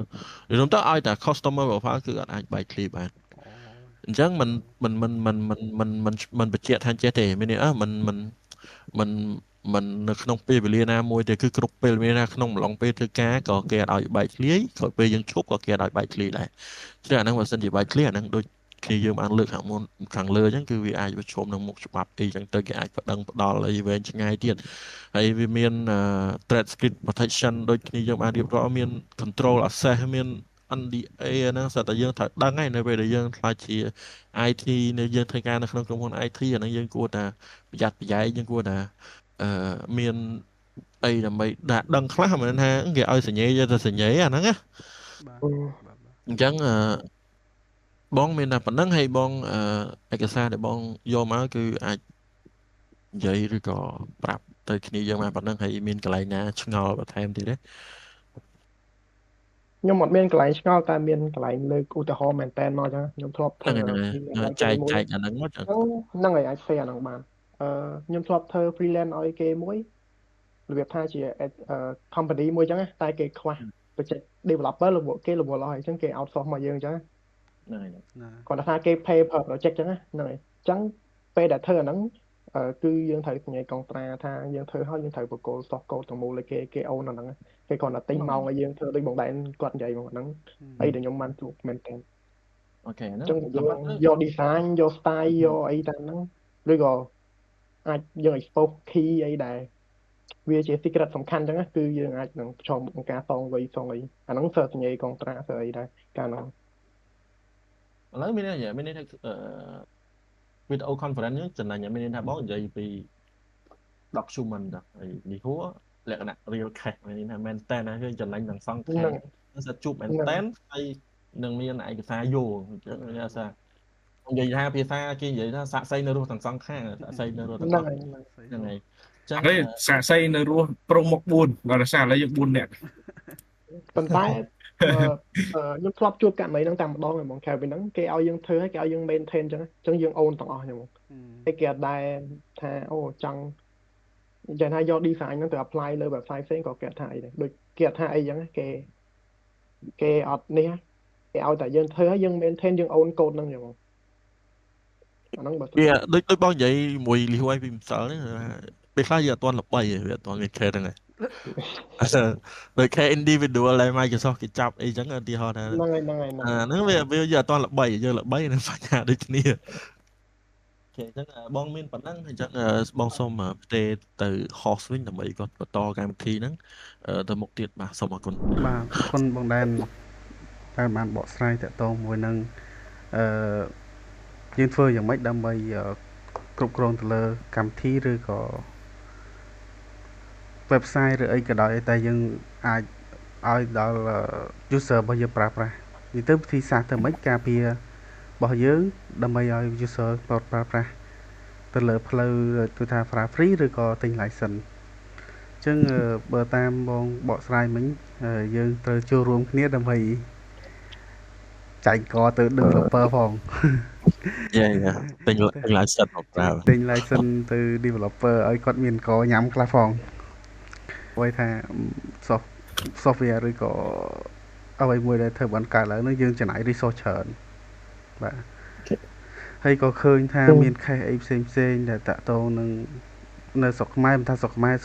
និយាយទៅឲ្យតែ customer profile គឺអាចបែកធ្លាយបានអញ្ចឹងมันបញ្ជាក់ថាចេះទេមានន័យมันនៅក្នុងពេលវេលាណាមួយទេគឺគ្រប់ពេលវេលាណាក្នុងអំឡុងពេលធ្វើការក៏គេអាចឲ្យបែកធ្លាយក្រោយពេលយើងឈប់ក៏គេអាចបែកធ្លាយដែរចឹងអាហ្នឹងបើសិនជាបែកធ្លាយអាហ្នឹងដូចគ្នាយើងបានលើកខាងលើអញ្ចឹងគឺវាអាចប្រឈមនឹងមុខច្បាប់អីចឹងទៅគេអាចប្តឹងផ្ដាល់អីវែងឆ្ងាយទៀតហើយវាមាន threat script protection ដូចគ្នាយើងបានរៀបរាប់មាន control access មាន NDA ហ្នឹងស្រាប់តែយើងត្រូវដឹងហើយនៅពេលដែលយើងខ្លាចជា IT នៅយើងធ្វើការនៅក្នុងក្រុមហ៊ុន IT អាហ្នឹងយើងគួរតែប្រយ័ត្នប្រយែងយើងគួរតែមានអីដើម្បីដាក់ដឹងខ្លះមិនថាគេឲ្យសញ្ញេយកទៅសញ្ញេអាហ្នឹងណាអញ្ចឹងបងមានតែប៉ុណ្្នឹងហើយបងឯកសារដែលបងយកមកគឺអាចនិយាយឬក៏ប្រាប់ទៅគ្នាយើងមកប៉ុណ្្នឹងហើយមានកន្លែងណាឆ្ងល់បន្ថែមទៀតទេខ្ញុំអត់មានកន្លែងឆ្ងល់តែមានកន្លែងលើកឧទាហរណ៍មែនតើមកចឹងខ្ញុំធ្លាប់ធ្វើចែកអាហ្នឹងមកហ្នឹងហើយអាច share អាហ្នឹងបានខ្ញុំធ្លាប់ធ្វើ freelance ឲ្យគេមួយរបៀបថាជា company មួយចឹងតែគេខ្វះ project developer គេរវល់ហើយអញ្ចឹងគេ outsource មកយើងអញ្ចឹងហ្នឹងហើយគាត់ថាគេ pay per project ចឹងហ្នឹងហើយអញ្ចឹងពេលដែលធ្វើអាហ្នឹងគឺយើងត្រូវសញ្ញាកុងត្រាថាយើងធ្វើហើយយើងត្រូវបកគោល source code ទាំងមូលឲ្យគេ own អាហ្នឹងគេគ្រាន់តែទិញម៉ោងឲ្យយើងធ្វើដូចបងដែនគាត់និយាយមកហ្នឹងហើយដែលខ្ញុំបានជួបមែនតើអូខេហ្នឹងអញ្ចឹងយក design យក style យកអីតាមហ្នឹងឬក៏អាចយើង expose key អីដែរវាជា secret សំខាន់អញ្ចឹងគឺយើងអាចនឹងប្រឈមនឹងការសងវ័យសងអីអាហ្នឹងសើសញ្ញាកុងត្រាសើអីដែរកាលនោះឥឡូវមានន័យថាvideo conference ហ្នឹងចំណេញមានន័យថាបងនិយាយពី document ហើយនេះហួរលក្ខណៈ real cash មានន័យថាមែនតើណាគឺចំណេញទាំងសងខាងនឹងសិតជួបមែនតើហើយនឹងមានឯកសារយោអញ្ចឹងនិយាយថាភាសាគេនិយាយថាសាក់សីនៅរស់ទាំងសងខាងសាក់សីនៅរស់ទាំងហ្នឹងហើយចឹងហើយសាក់សីនៅរស់ប្រុសមុខ4ដល់សារឥឡូវយើង4នាក់ប៉ុន្តែខ្ញុំធ្លាប់ជួបករណីហ្នឹងតែម្ដងហ្មងខែពីហ្នឹងគេឲ្យយើងធ្វើហើយគេឲ្យយើង maintain អញ្ចឹងយើងអូនទាំងអស់ហ្នឹងហើយគេអត់ដែរថាអូចង់និយាយថាយក design ហ្នឹងទៅ apply លើ website ផ្សេងក៏គេថាអីដែរដូចគេអត់ថាអីចឹងគេអត់នេះគេឲ្យតែយើងធ្វើហើយយើង maintain យើងអូន code ហ្នឹងចឹងអាហ្នឹងបើវាដូចបងនិយាយមួយលីហួយពីម្សិលហ្នឹងពេលខ្លះយើងអត់ទាន់ល្បីវាអត់ទាន់មាន case ហ្នឹងហើយដូច case individual ដែល Microsoft គេចាប់អីចឹងឧទាហរណ៍ថាហ្នឹងវាយើងអត់ទាន់ល្បីយើងល្បីនឹងបញ្ហាដូចគ្នាអូខេអញ្ចឹងបងមានប៉ុណ្ណឹងអញ្ចឹងបងសូមផ្ទេរទៅ host វិញដើម្បីគាត់បន្តកម្មវិធីហ្នឹងទៅមុខទៀតបាទសូមអរគុណបាទអរគុណបងដែនតែបានបកស្រាយតកតងមួយនឹងយើងធ្វើយ៉ាងម៉េចដើម្បីគ្រប់គ្រងទៅលើកម្មវិធីឬក៏ website ឬអីក៏ដោយតែយើងអាចឲ្យដល់ user របស់យើងប្រើប្រាស់និយាយទៅវិធីសាស្ត្រទៅម៉េចការពាររបស់យើងដើម្បីឲ្យ user ប្រើប្រាស់ទៅលើផ្លូវគឺថា free ឬក៏ទិញ license អញ្ចឹងបើតាមបងបកស្រាយមិញយើងត្រូវចូលរួមគ្នាដើម្បីចែកកទៅ developer ផងយ៉ាទិញ license មកប្រើទិញ license ទៅ developer ឲ្យគាត់មានកញ៉ាំខ្លះផងអ្វីថា software ឬក៏អ្វីមួយដែលធ្វើបានកើតឡើងនោះយើងចំណាយ resource ច្រើនបាទហើយក៏ឃើញថាមាន case អីផ្សេងដែលតាក់ទងនឹងនៅស្រុកខ្មែរមិនថាស្រុកខ្មែរ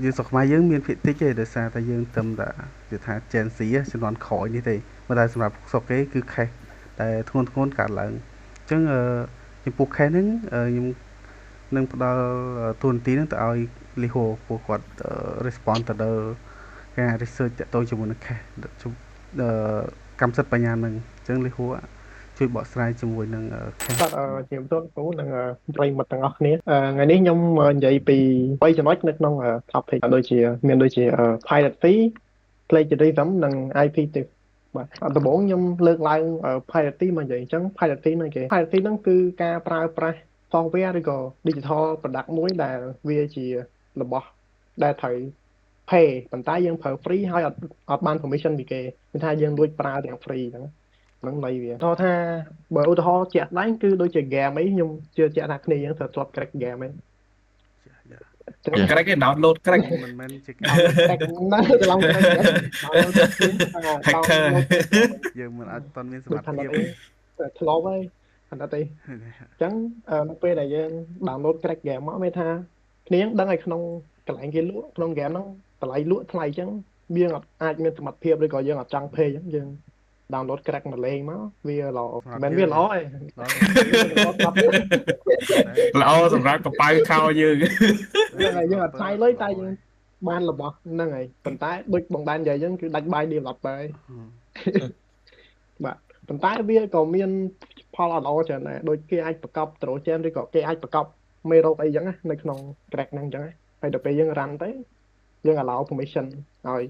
យើងស្រុកខ្មែរយើងមានភាគតិចទេដោយសារតែយើងទៅតែនិយាយថា Gen Z ជំនាន់ក្រោយនេះទេប៉ុន្តែសម្រាប់ស្រុកគេគឺ case តែធ្ងន់កើតឡើងអញ្ចឹងចំពោះ case ហ្នឹងខ្ញុំនឹងផ្ដល់ទូនទីហ្នឹងទៅឲ្យលីហូពួកគាត់ respond ទៅដល់ការ research តាក់ទងជាមួយនឹង case កម្មសិទ្ធិបញ្ញាហ្នឹងអញ្ចឹងលីហូជួយបកស្រាយជាមួយនឹង case បាទជាបន្តទៅនឹងប្រិយមិត្តទាំងអស់គ្នាថ្ងៃនេះខ្ញុំនិយាយពី3ចំណុចនៅក្នុង topic ដូចជាមានដូចជា pilot fee plagiarism និង IP ទេបាទដំបូងខ្ញុំលើកឡើង piracy មកនិយាយអញ្ចឹង piracy ហ្នឹងគេ piracy ហ្នឹងគឺការប្រើប្រាស់ software ឬក៏ digital product មួយដែលវាជារបស់ដែលត្រូវ pay ប៉ុន្តែយើងប្រើ free ហើយអត់បាន permission ពីគេគឺថាយើងលួចប្រើទាំង free អញ្ចឹងហ្នឹងន័យវាថាបើឧទាហរណ៍ជាក់ស្ដែងគឺដូចជា game អីខ្ញុំជឿជាក់ថាគ្នាយើងត្រូវធ្លាប់ crack game អីcrack គេ download crack មិនមែនជា crack ណាច្រឡំ crack hacker យើងមិនអាចតន់មានសមត្ថភាពធ្លាប់ហើយអត់ទេអញ្ចឹងនៅពេលដែលយើង download crack game មកមានថាគ្នាដឹងឲ្យក្នុងកន្លែងគេលក់ក្នុង game ហ្នឹងតម្លៃលក់ថ្លៃអញ្ចឹងយើងអាចមានសមត្ថភាពឬក៏យើងអត់ចង់ pay អញ្ចឹងយើង download crack មកលេងមកវាល្អមិនវាល្អទេល្អសម្រាប់កប៉ៅខោយើងហ្នឹងហើយយើងអត់ថ្លៃលុយតែយើងបានរបស់ហ្នឹងហើយប៉ុន្តែដូចបងដែននិយាយអញ្ចឹងគឺដាច់បាយ developer ហើយបាទប៉ុន្តែវាក៏មានផលអត់ល្អច្រើនដែរដូចគេអាចបង្កប់ Trojan ឬក៏គេអាចបង្កប់មេរោគអីចឹងណានៅក្នុង crack ហ្នឹងអញ្ចឹងហើយដល់ពេលយើង run ទៅយើង allow permission ឲ្យ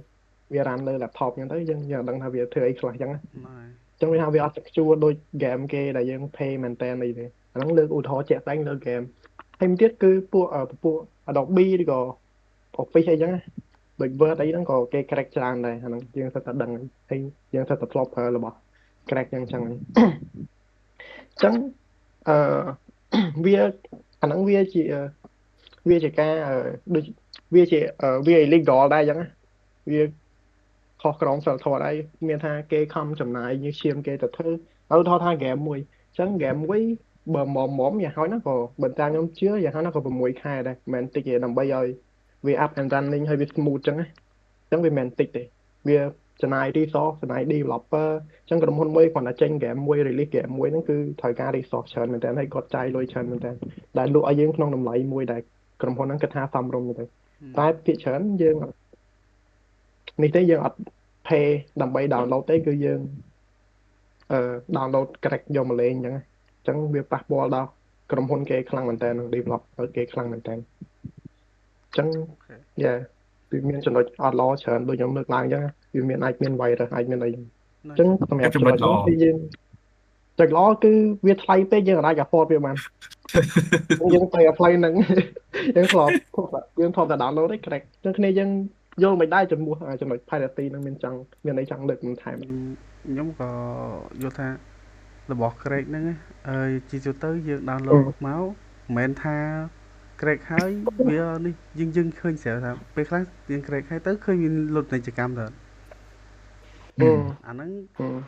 វា run លើ laptop អញ្ចឹងទៅយើងដឹងថាវាធ្វើអីខ្លះអញ្ចឹងណាអញ្ចឹងវាថាវាអត់ខ្ជួរដូច game គេដែលយើង pay មែនតើអីទេអាហ្នឹងលើកឧទាហរណ៍ជាក់ស្ដែងលើ game ហើយមួយទៀតគឺពួក Adobe ឬក៏ Office អីចឹងណាដូច Word អីហ្នឹងក៏គេ crack ច្រើនដែរអាហ្នឹងយើងត្រូវតែដឹងហើយយើងត្រូវតែធ្លាប់ប្រើរបស់ crack ចឹងអញ្ចឹងអញ្ចឹងវាអាហ្នឹងវាជាការដូចវាជាវា illegal ដែរអញ្ចឹងណាវាខុសក្រមសីលធម៌ដែរមានថាគេខំចំណាយញើសឈាមគេទៅធ្វើឲ្យថតថា game មួយអញ្ចឹង game មួយបើមុំយ៉ាងហោចណាក៏បើតាមខ្ញុំជឿយ៉ាងហោចណាក៏6ខែដែរមិនមែនតិចទេដើម្បីឲ្យវា up and running ហើយវា smooth អញ្ចឹងណាអញ្ចឹងវាមិនតិចទេវាចំណាយ resource ចំណាយ developer អញ្ចឹងក្រុមហ៊ុនមួយគាត់តែចេញ game មួយ release game មួយហ្នឹងគឺត្រូវការ resource ច្រើនមែនតើហើយគាត់ចាយលុយច្រើនមែនតើដែលលក់ឲ្យយើងក្នុងតម្លៃមួយដែលក្រុមហ៊ុនហ្នឹងគិតថាសមរម្យទៅតែភាគច្រើនយើងនេះទេយើងអត់ pay ដើម្បី download ទេគឺយើងdownload crack យកមកលេងអញ្ចឹងវាប៉ះពាល់ដល់ក្រុមហ៊ុនគេខ្លាំងមែនតើនឹង developer គេខ្លាំងមែនតើអញ្ចឹងយ៉ាវាមានចំណុចអត់ល្អច្រើនដូចខ្ញុំលើកឡើងអញ្ចឹងវាមានអាចមាន virus អាចមានអីអញ្ចឹងសម្រាប់ចំណុចល្អគឺយើងចុចល្អគឺវាថ្លៃពេកយើងអាច afford វាបានយើងទៅ apply ហ្នឹងយើងធ្លាប់តែ download ទេ crack អញ្ចឹងគ្នាយើងយល់មិនដែរចំពោះចំណុច piracy ហ្នឹងមានអីចង់លើកបន្ថែមខ្ញុំក៏យល់ថារបស់ crack ហ្នឹងជាទូទៅយើង download មកមិនមែនថា crack ហើយវានេះយើងឃើញស្រាប់ថាពេលខ្លះយើង crack ហើយទៅឃើញមានលុបពាណិជ្ជកម្មទៅអាហ្នឹង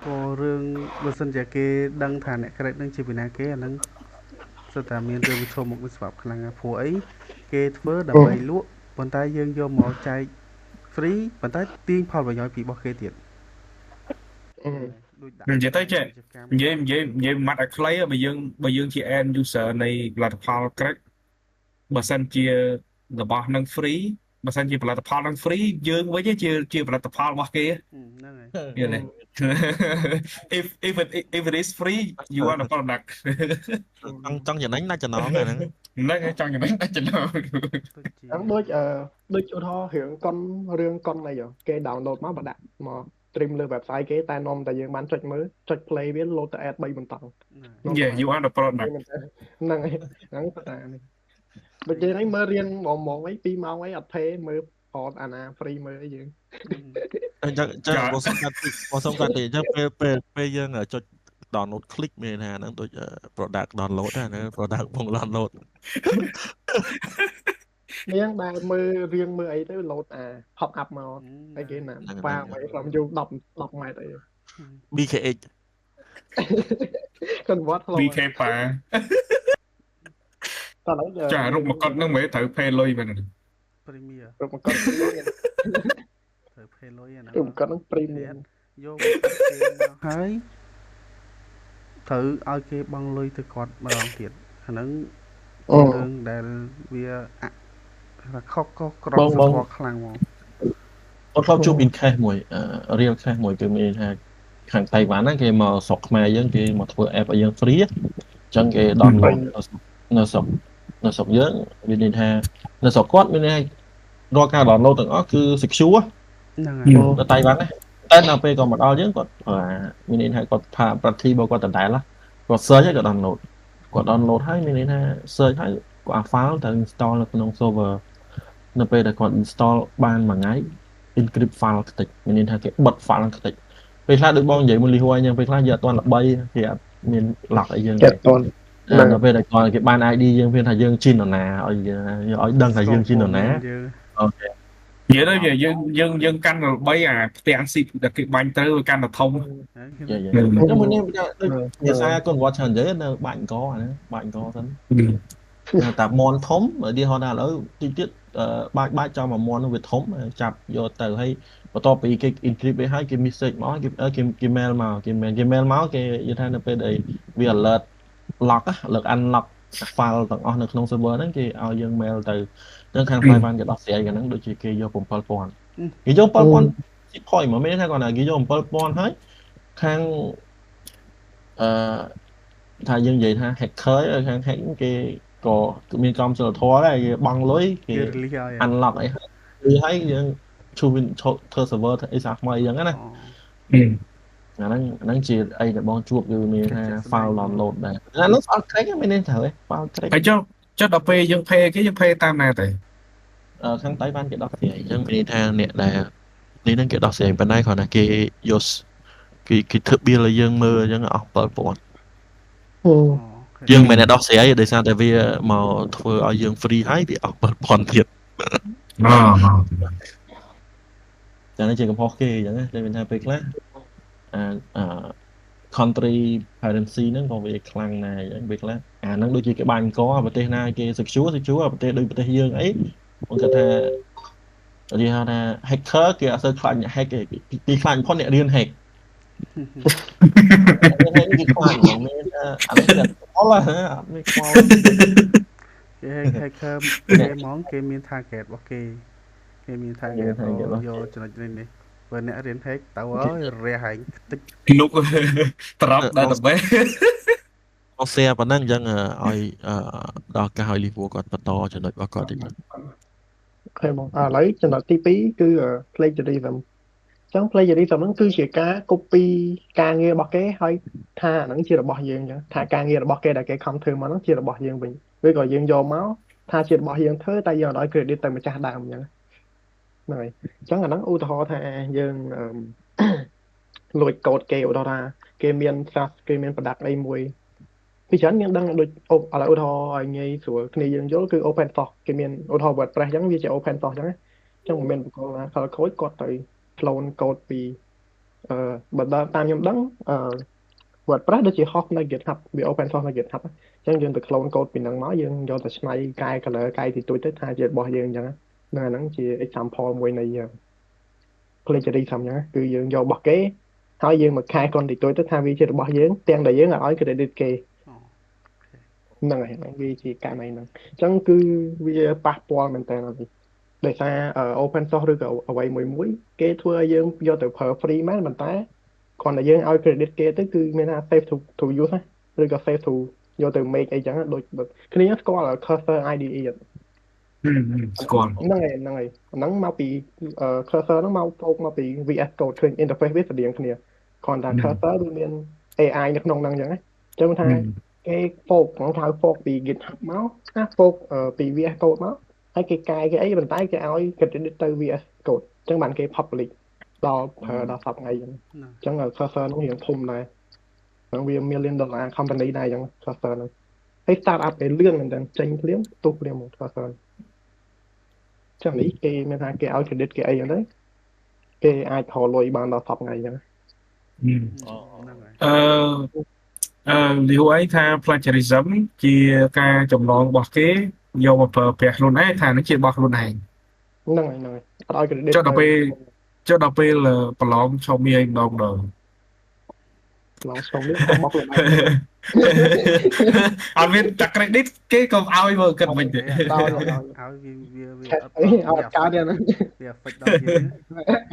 ក៏រឿងបើសិនជាគេដឹងថាអ្នក crack ហ្នឹងជាពីណាគេអាហ្នឹងសិតតែមានរឿងវិធមុខវិស្វប់ខ្លាំងណាស់ព្រោះអីគេធ្វើដើម្បីលក់ប៉ុន្តែយើងយកមកចែក free ប៉ុន្តែទាញផលប្រយោជន៍ពីរបស់គេទៀតនិយាយទៅចេះនិយាយម៉ាត់ឲ្យខ្លីបើយើងជា end user នៃផលិតផល crack បើសិនជារបស់នឹង free បើសិនជាផលិតផលនឹង free យើងវិញជាផលិតផលរបស់គេហ្នឹងហើយយល់ទេ if it is free you are the product ចង់ចំណេញណាចំណងហ្នឹងចង់ចំណេញណាចំណងហ្នឹងដូចឧទាហរណ៍រឿងកុនអីគេ download មកបដាក់មក stream លើ website គេតែនាំតែយើងបានចុចមើលចុច play វា load ទៅ ad 3បន្តYeah you are the product ហ្នឹងហើយហ្នឹងតែនេះដូចយើងហ្នឹងមើលរៀន1ម៉ោងអី2ម៉ោងអីអត់ថេមើលអត់អាណា free មើលអីយើងអញ្ចឹងបងសុំកាត់ទីអញ្ចឹងពេលយើងចុច download click មានថាហ្នឹងដូច product download ណា product បង download នាងដែលមើលរៀងមើលអីទៅ load pop up មកអីគេណាប៉ាមកខ្ញុំយូរ10ម៉ែត្រអី BKX convert BK ប៉ាតោះចារូបមកកត់ហ្នឹងមិនត្រូវ pay លុយមែនទេ Premier រូបមកកត់ត្រូវ pay លុយអាហ្នឹងរូបមកកត់ហ្នឹង Premium យកហើយត្រូវឲ្យគេបង់លុយទៅគាត់ម្ដងទៀតអាហ្នឹងរឿងដែលវាខុសក្រមសីលធម៌ខ្លាំងហ្មងអត់ធ្លាប់ជួបមាន case មួយreal case មួយគឺមានថាខាងតៃវ៉ាន់ហ្នឹងគេមកស្រុកខ្មែរយើងគេមកធ្វើ app ឲ្យយើង free អញ្ចឹងគេ download នៅស្រុកយើងមានន័យថានៅស្រុកគាត់មានន័យថារាល់ការ download ទាំងអស់គឺ secure ទៅតៃវ៉ាន់តែដល់ពេលក៏មកដល់យើងគាត់មានន័យថាគាត់ថាប្រតិបគាត់ដដែលគាត់ search គាត់ download ហើយមានន័យថា search ហើយគាត់ file ទៅ install នៅក្នុង server នៅពេលដែលគាត់ install បានមួយថ្ងៃ encrypt file ខ្ទេចមានន័យថាគេបិទ file ខ្ទេចពេលខ្លះដូចបងនិយាយមុនលីហួយអញ្ចឹងពេលខ្លះយើងអត់ទាន់ល្បីគេអត់មាន lock អីយើងទេដល់ពេលដែលគាត់គេបាន ID យើងវាថាយើងជីននរណាឲ្យដឹងថាយើងជីននរណាអូខេនិយាយទៅយើងកាន់ល្បីអាផ្ទាំងស៊ីដែលគេបាញ់ទៅកាន់តែធំខ្ញុំមិននេះដូចភាសាកូនវត្តច្រើននិយាយនៅបាច់អង្គអាហ្នឹងបាច់អង្គសិនតែមន់ធំឧទាហរណ៍ថាឥឡូវតិចទៀតបាច់ចំមកមន់នោះវាធំចាប់យកទៅហើយបន្ទាប់ពីគេ encrypt វាហើយគេ message មកគេ mail មកគេ mail មកគេនិយាយថានៅពេលដែលវា alert lock unlock file ទាំងអស់នៅក្នុង server ហ្នឹងគេឲ្យយើង mail ទៅនឹងខាង Taiwan គេដោះស្រាយគេហ្នឹងដូចជាគេយក 7000 គេយក 7000 chip point មកមានថាគាត់ថាគេយក 7000 ហើយខាងថាយើងនិយាយថា hacker ខាង hack គេក៏មានកម្មសិលធម៌ដែរគេបង់លុយគេ unlock អីហើយយើងជួបធ្វើ server អីសាថ្មីអញ្ចឹងណាហ្នឹងជាអីដែលបងជួបគឺមានថា file download ដែរអានោះ file crack មានន័យថា file crack ហើយចុះដល់ពេលយើង pay គេយើង pay តាមណាទៅខាងតៃវ៉ាន់គេដោះស្រាយអញ្ចឹងមានន័យថាអ្នកដែលនេះហ្នឹងគេដោះស្រាយប៉ុន្តែគ្រាន់តែគេយកគេធ្វើ bill ឲ្យយើងមើលអញ្ចឹងអស់ 7000 យើងមិនមែនដោះស្រាយដោយសារតែវាមកធ្វើឲ្យយើង free ហើយវាអស់ 7000 ទៀតចានេះជាកំហុសគេអញ្ចឹងតែមានថាពេលខ្លះcountry currency ហ្នឹងក៏វាខ្លាំងដែរអញ្ចឹងពេលខ្លះអាហ្នឹងដូចជាគេបាញ់កប្រទេសណាគេ secure ប្រទេសដូចប្រទេសយើងអីបងគាត់ថានិយាយថា hacker គេអត់សូវខ្លាចអ្នក hack ទេគេខ្លាចបំផុតអ្នករៀន hack គេខ្លាចហ្មងមានអានេះគេអល់ហ៎អត់មានខ្វល់គេ hacker គេហ្មងគេមាន target របស់គេមាន target យកចំណុចនេះបើអ្នករៀន hack ទៅអើយរះហែងតិចលុកត្រប់ database អត់ share ប៉ុណ្ណឹងអញ្ចឹងឲ្យដល់ការឲ្យ Liverpool គាត់បន្តចំណុចរបស់គាត់តិចអូខេបងឥឡូវចំណុចទី2គឺ plagiarism ចឹង plagiarism ហ្នឹងគឺជាការ copy ការងាររបស់គេហើយថាហ្នឹងជារបស់យើងចឹងថាការងាររបស់គេដែលគេខំធ្វើមកហ្នឹងជារបស់យើងវិញឬក៏យើងយកមកថាជារបស់យើងធ្វើតែយើងអត់ឲ្យ credit ទៅម្ចាស់ដើមចឹងហ្នឹងហើយចឹងអាហ្នឹងឧទាហរណ៍ថាយើងលួចកូដគេឧទាហរណ៍ថាគេមាន SaaS គេមាន product អីមួយពីច្រើនយើងដឹងដូចឥឡូវឧទាហរណ៍ឲ្យងាយស្រួលគ្នាយើងយល់គឺ open source គេមានឧទាហរណ៍ WordPress ចឹងវាជា open source ចឹងចឹងមិនមែនបុគ្គលណាខលខូចគាត់ទៅ clone code ពីបើតាមខ្ញុំដឹងWordPress ដូចជា host នៅ GitHub វា open source នៅ GitHub អញ្ចឹងយើងទៅ clone code ពីហ្នឹងមកយើងយកទៅឆ្នៃកែ color កែទីទួចទៅថាជារបស់យើងអញ្ចឹងហ្នឹងជា example មួយនៃ plagiarism អញ្ចឹងគឺយើងយករបស់គេហើយយើងមកខែខ្លួនទីទួចទៅថាវាជារបស់យើងទាំងដែលយើងឲ្យ credit គេហ្នឹងហើយវាជាករណីហ្នឹងអញ្ចឹងគឺវាប៉ះពាល់មែនតើដោយសារ open source ឬក៏អ្វីមួយគេធ្វើឲ្យយើងយកទៅប្រើ free មែនប៉ុន្តែគ្រាន់តែយើងឲ្យ credit គេទៅគឺមានថា save to use ឬក៏ save to យកទៅ make អីចឹងដូចគ្នាស្គាល់ cursor IDE ស្គាល់ហ្នឹងហើយហ្នឹងមកពី cursor ហ្នឹងមកពី VS Code ឃើញ interface វាស្តៀងគ្នាគ្រាន់តែ cursor វាមាន AI នៅក្នុងហ្នឹងអញ្ចឹងណាអញ្ចឹងថាគេ fork ពី GitHub មកfork ពី VS Code មកហើយគេកែគេអីប៉ុន្តែគេឲ្យ credit ទៅ VS Code អញ្ចឹងបានគេ public ដល់សប្តាហ៍ថ្ងៃអញ្ចឹង cursor ហ្នឹងរៀងធំដែរហ្នឹងវា $1 million company ដែរអញ្ចឹង cursor ហ្នឹងហើយ startup គេលឿនមែនតើចេញភ្លាមទុះភ្លាមមក cursor ចឹងនេះគេមានថាគេឲ្យ credit គេអីអញ្ចឹងគេអាចថលុយបានដល់សប្តាហ៍ថ្ងៃអញ្ចឹងលីហូអីថា plagiarism ជាការចម្លងរបស់គេយកមកប្រើប្រាស់ខ្លួនឯងថានឹងជារបស់ខ្លួនឯងហ្នឹងហើយអត់ឲ្យ credit ចុះដល់ពេលប្រឡងឈប់មានម្ដងឡងស្ទងនេះរបស់ខ្លួនឯងអត់មានតែ credit គេក៏ឲ្យមើលគិតវិញទេឲ្យវាអត់កើតទេណាវា affect ដល់យើង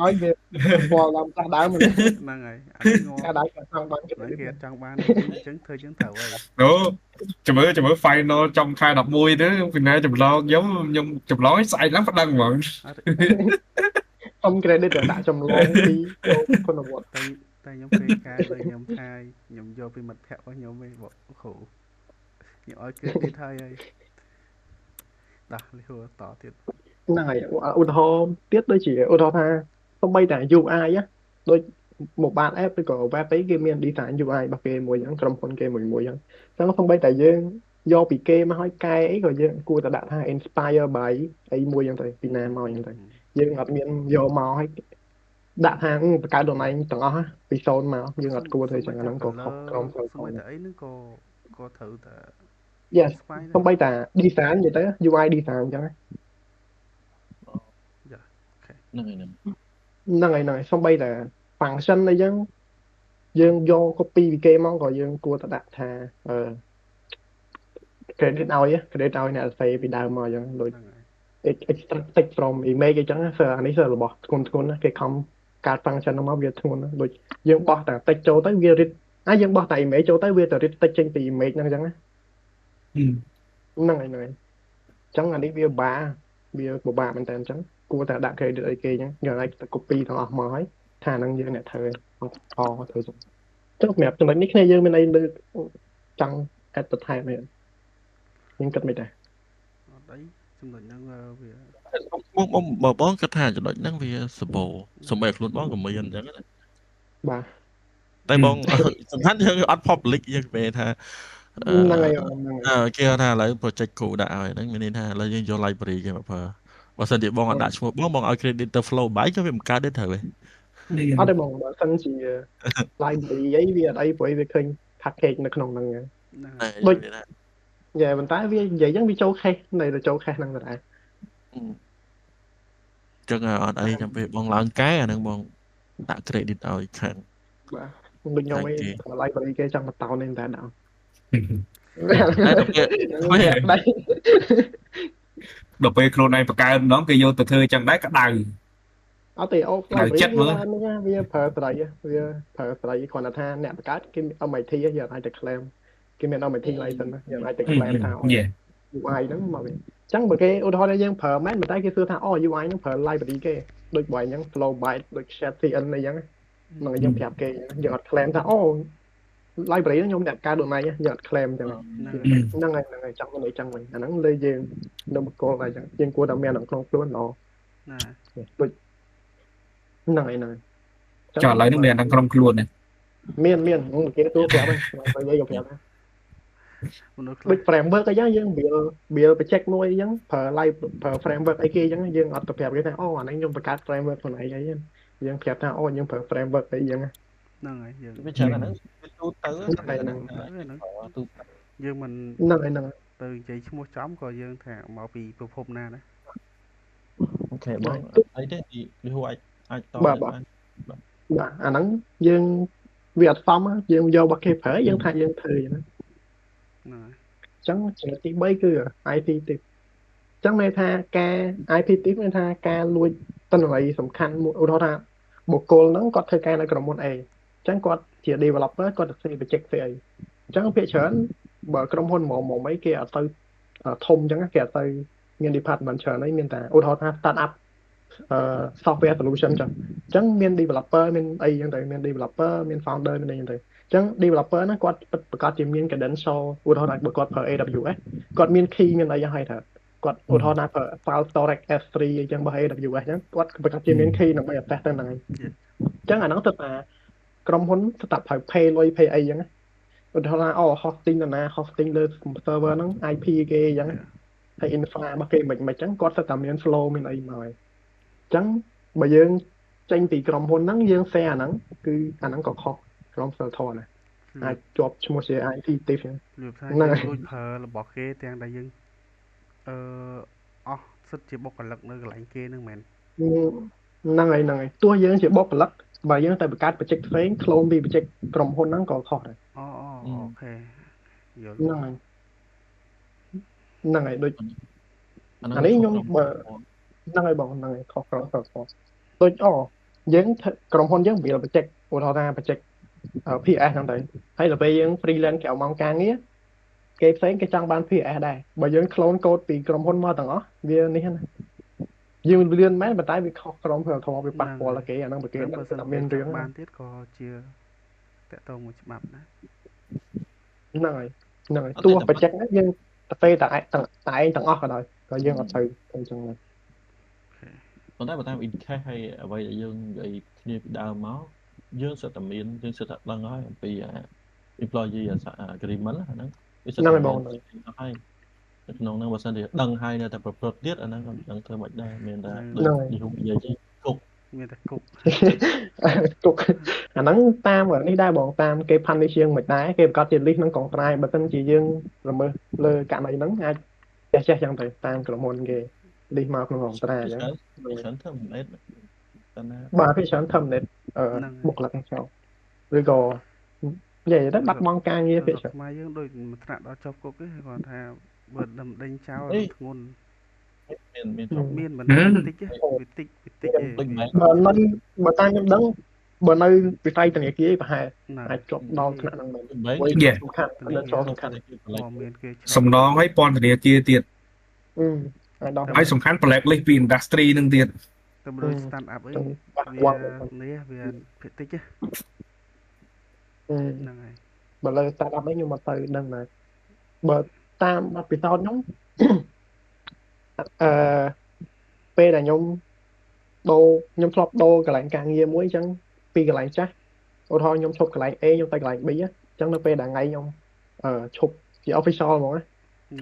ឲ្យវាពលដល់ផ្ទះដើមហ្នឹងហើយអានេះងងការដៃក៏ចង់បានគេអញ្ចឹងធ្វើជាងត្រូវហើយចាំមើល final ចំខែ11ទៅពីណាចម្លងខ្ញុំចម្លងស្អែកឡើងប្តឹងហ្មង សុំ credit តែដាក់ចម្លងពីគុណវត្ត តែខ្ញុំពេលការលើខ្ញុំថាខ្ញុំយកពីមិត្តភ័ក្តិរបស់ខ្ញុំឯងបងគ្រូខ្ញុំឲ្យ credit ហើយដោះលីហួរតទៀត ហ្នឹងហើយឧទាហរណ៍ទៀតដូចជាឧទាហរណ៍ថាសូម្បីតែ UI ដូច mobile app ឬក៏ web អីគេមាន design UI របស់គេមួយហ្នឹងក្រុមហ៊ុនគេមួយអញ្ចឹងសូម្បីតែយើងយកពីគេមកឲ្យកែអីក៏យើងគួរតែដាក់ថា inspire by អីមួយអញ្ចឹងទៅពីណាមកអញ្ចឹងទៅយើងអត់មានយកមកឲ្យដាក់ថាបង្កើត domain ទាំងអស់ពី0មកយើងអត់គួរធ្វើអញ្ចឹងអាហ្នឹងក៏ខុសក្រុមសូម្បីតែអីហ្នឹងក៏ត្រូវតែ yes សូម្បីតែ design និយាយទៅ UI design អញ្ចឹងហ្នឹងហើយសូម្បីតែ function អីចឹងយើងយក copy ពីគេមកក៏យើងគួរតែដាក់ថាcredit ឲ្យអ្នកសរសេរពីដើមមកអញ្ចឹងដូច extract from image អញ្ចឹងអានេះរបស់ធ្ងន់ណាគេខំកាត់ function មកវាធ្ងន់ណាដូចយើងបោះតែ text ចូលទៅវា read យើងបោះតែ image ចូលទៅវាទៅ read text ចេញពី image ហ្នឹងអញ្ចឹងណាហ្នឹងហើយអញ្ចឹងអានេះវាពិបាកមែនតើអញ្ចឹងគួរតែដាក់ credit ឲ្យគេអញ្ចឹងយើងអាចទៅ copy ទាំងអស់មកហើយថាហ្នឹងយើងអ្នកធ្វើធ្វើចឹងសម្រាប់ចំណុចនេះគ្នាយើងមានអីលើចង់ add បន្ថែមទេខ្ញុំគិតមិនដែរអត់អីចំណុចហ្នឹងវាបងគិតថាចំណុចហ្នឹងវាសម្បូរសម្រាប់ខ្លួនបងក៏មានអញ្ចឹងណាបាទតែបងសំខាន់យើងអត់ public យើងនិយាយថាហ្នឹងហើយគេថាឥឡូវ project គូដាក់ឲ្យហ្នឹងមានន័យថាឥឡូវយើងយក library គេមកប្រើបើសិនជាបងអត់ដាក់ឈ្មោះបងឲ្យ credit ទៅ flow by ក៏វាមិនកើតទេត្រូវទេអត់ទេបងបើសិនជា library អីវាអត់អីព្រោះវាឃើញ package នៅក្នុងហ្នឹងដូចយ៉ាប៉ុន្តែវានិយាយចឹងវាចូល cache នៅទៅចូល cache ហ្នឹងដែរចឹងអត់អីចាំពេលបងឡើងកែអាហ្នឹងបងដាក់ credit ឲ្យខាងបាទខ្ញុំឯង library គេចង់បន្តនេះតែដល់ដល់ពេលខ្លួនឯងបង្កើតម្ដងគេយកទៅធ្វើចឹងដែរក្តៅអត់ទេអូខ្លាំងចិត្តមើលវាប្រើស្រីវាប្រើស្រីគ្រាន់តែថាអ្នកបង្កើតគេ MIT យើងអាចទៅ claim គេមាន MIT license យើងអាចទៅ claim ថា UI ហ្នឹងមកវិញអញ្ចឹងបើគេឧទាហរណ៍ថាយើងប្រើមែនតែគេសួរថា UI ហ្នឹងប្រើ library គេដូចបើអញ្ចឹង flow byte ដូច chat.cn អីចឹងហ្នឹងយើងប្រាប់គេយើងអត់ claim ថាlibrary ហ្នឹងខ្ញុំអ្នកកើត domain យើងអត់ claim ចឹងហ្នឹងហើយចង់មិនអីចឹងវិញអាហ្នឹងលើយើងនៅបកគោលតែចឹងយើងគួរតែមានក្នុងខ្លួនល្អណាដូចហ្នឹងហើយចុះឥឡូវនេះមានក្នុងក្រុមខ្លួនទេមានគេទូប្រាប់ហើយនិយាយក៏ប្រាប់ដែរដូច framework អីចឹងយើង build project មួយអញ្ចឹងប្រើ framework អីគេអញ្ចឹងយើងអត់ទៅប្រាប់គេថាអានេះខ្ញុំបង្កើត framework ខ្លួនឯងអីយើងប្រាប់ថាយើងប្រើ framework អីអញ្ចឹងហ្នឹងហើយយើងវាច្រើនអាហ្នឹងទូទៅយើងមិនហ្នឹងទៅនិយាយឈ្មោះចំក៏យើងថាមកពីប្រភពណាដែរអូខេបងអីទេលីហួរអាចតបាទអាហ្នឹងយើងវាអត់សមយើងយករបស់គេប្រើយើងថាយើងធ្វើហ្នឹងអញ្ចឹងចំណុចទី3គឺ IP tip អញ្ចឹងមានថាការ IP tip មានថាការលួចទិន្នន័យសំខាន់មួយឧទាហរណ៍ថាបុគ្គលហ្នឹងគាត់ធ្វើការនៅក្រុមហ៊ុន A អញ្ចឹងគាត់ជា developer គាត់ទៅធ្វើ project ស្អីអញ្ចឹងភាគច្រើនបើក្រុមហ៊ុនមុំអីគេអត់ទៅធំអញ្ចឹងគេអត់ទៅមាន department ច្រើនអីមានតែឧទាហរណ៍ថា start up software solution អញ្ចឹងមាន developer មានអីអញ្ចឹងទៅមាន developer មាន founder មានអីអញ្ចឹងទៅអញ្ចឹង developer ហ្នឹងគាត់ប្រកាសជាមាន credential ឧទាហរណ៍ថាបើគាត់ប្រើ AWS គាត់មាន key មានអីហើយថាគាត់ឧទាហរណ៍ថាប្រើ file storage S3 អីចឹងរបស់ AWS អញ្ចឹងគាត់ប្រកាសជាមាន key ដើម្បី access ទៅហ្នឹងហើយអញ្ចឹងអាហ្នឹងទៅថាក្រុមហ៊ុនស្តាប់ហៅ pay លុយ pay អីអញ្ចឹងឧទាហរណ៍ថា hosting ណា hosting លើ server ហ្នឹង IP គេអញ្ចឹងហើយ infra របស់គេមិនអញ្ចឹងគាត់ស្ទើរតែមាន flow មានអីមកហើយអញ្ចឹងបើយើងចេញពីក្រុមហ៊ុនហ្នឹងយើង share អាហ្នឹងគឺអាហ្នឹងក៏ខុសក្រុម server ណាអាចជាប់ឈ្មោះជា IP tip ហ្នឹងហើយដូចប្រើរបស់គេទាំងដែលយើងអស់សិតជាបុគ្គលិកនៅកន្លែងគេហ្នឹងមែនហ្នឹងហើយទោះយើងជាបុគ្គលិកបើយើងតែបង្កើត project ផ្សេង clone ពី project ក្រុមហ៊ុនហ្នឹងក៏ខុសដែរអូខេយល់ហ្នឹងហើយដូចអានេះខ្ញុំបើហ្នឹងហើយបងហ្នឹងហើយខុសក្រុមដូចយើងក្រុមហ៊ុនយើង build project ឧទាហរណ៍ថា project PS ហ្នឹងទៅហើយដល់ពេលយើង freelance ក្រៅម៉ោងការងារគេផ្សេងគេចង់បាន PS ដែរបើយើង clone code ពីក្រុមហ៊ុនមកទាំងអស់វានេះណា យើងលឿនមែនប៉ុន្តែវាខុសក្រមសីលធម៌វាប៉ះពាល់ដល់គេអាហ្នឹងបើគេ បើសិន តែ គេ មានរឿង ចាប់ ណា បានទៀតក៏ជាតកតងមួយច្បាប់ណា ហ្នឹងហើយទោះបច្ចេកហ្នឹងយើងទៅតែឯងទាំងអស់ក៏ដោយក៏យើងអត់ទៅអញ្ចឹងដែរ ប៉ុន្តែបើតាម in case ហើយអ្វីដែលយើងនិយាយគ្នាពីដើមមកយើងសិតតែមានយើងសិតតែដឹងហើយអំពី employee agreement អាហ្នឹងវាសិតតែមានហើយក្នុងហ្នឹងបើសិនជាដឹងហើយនៅតែប្រព្រឹត្តទៀតអាហ្នឹងក៏ដឹងធ្វើមិនដែរមានតែដូចនិយាយគុកមានតែគុក គុកអាហ្នឹងតាមនេះដែរបងតាមគេផាន់នេះជាងមិនដែរគេប្រកាសជា list ក្នុងកងត្រាយបើមិនជាយើងល្មើសលើករណីហ្នឹងអាចចេះចឹងទៅតាមក្រុមហ៊ុនគេ list មកក្នុងកងត្រាយអញ្ចឹង ច្រើនធ្វើមិនអេតតែណា បាទគេច្រើន terminate បុគ្គលិកចោលឬក៏និយាយទៅបាត់បង់ការងារពេកច្រើន ខ្មែរយើងដូចមិនថ្នាក់ដល់ជាប់គុកទេគាត់ថាបើដេញចោលធ្ងន់ មានមិនតិចទេវាតិចទេ បើតាមខ្ញុំដឹងបើនៅវិស័យធនាគារប្រហែលអាចជាប់ដល់ថ្នាក់ហ្នឹងមែនសំខាន់សំខាន់ មានគេ សំណងឲ្យពន្ធនាគារទៀត ហើយ សំខាន់ blacklist ពី industry នឹងទៀត ទៅមើល stand up អីវាភាគតិចហ្នឹងហើយ បើលើ stand up ខ្ញុំមកទៅដឹងដែរបើតាមបទពិសោធន៍ខ្ញុំពេលដែលខ្ញុំធ្លាប់ដូរកន្លែងការងារមួយអញ្ចឹងពីកន្លែងចាស់ឧទាហរណ៍ខ្ញុំឈប់កន្លែង A ខ្ញុំទៅកន្លែង B អញ្ចឹងនៅពេលដែលថ្ងៃខ្ញុំឈប់ជា official ហ្មងណាអ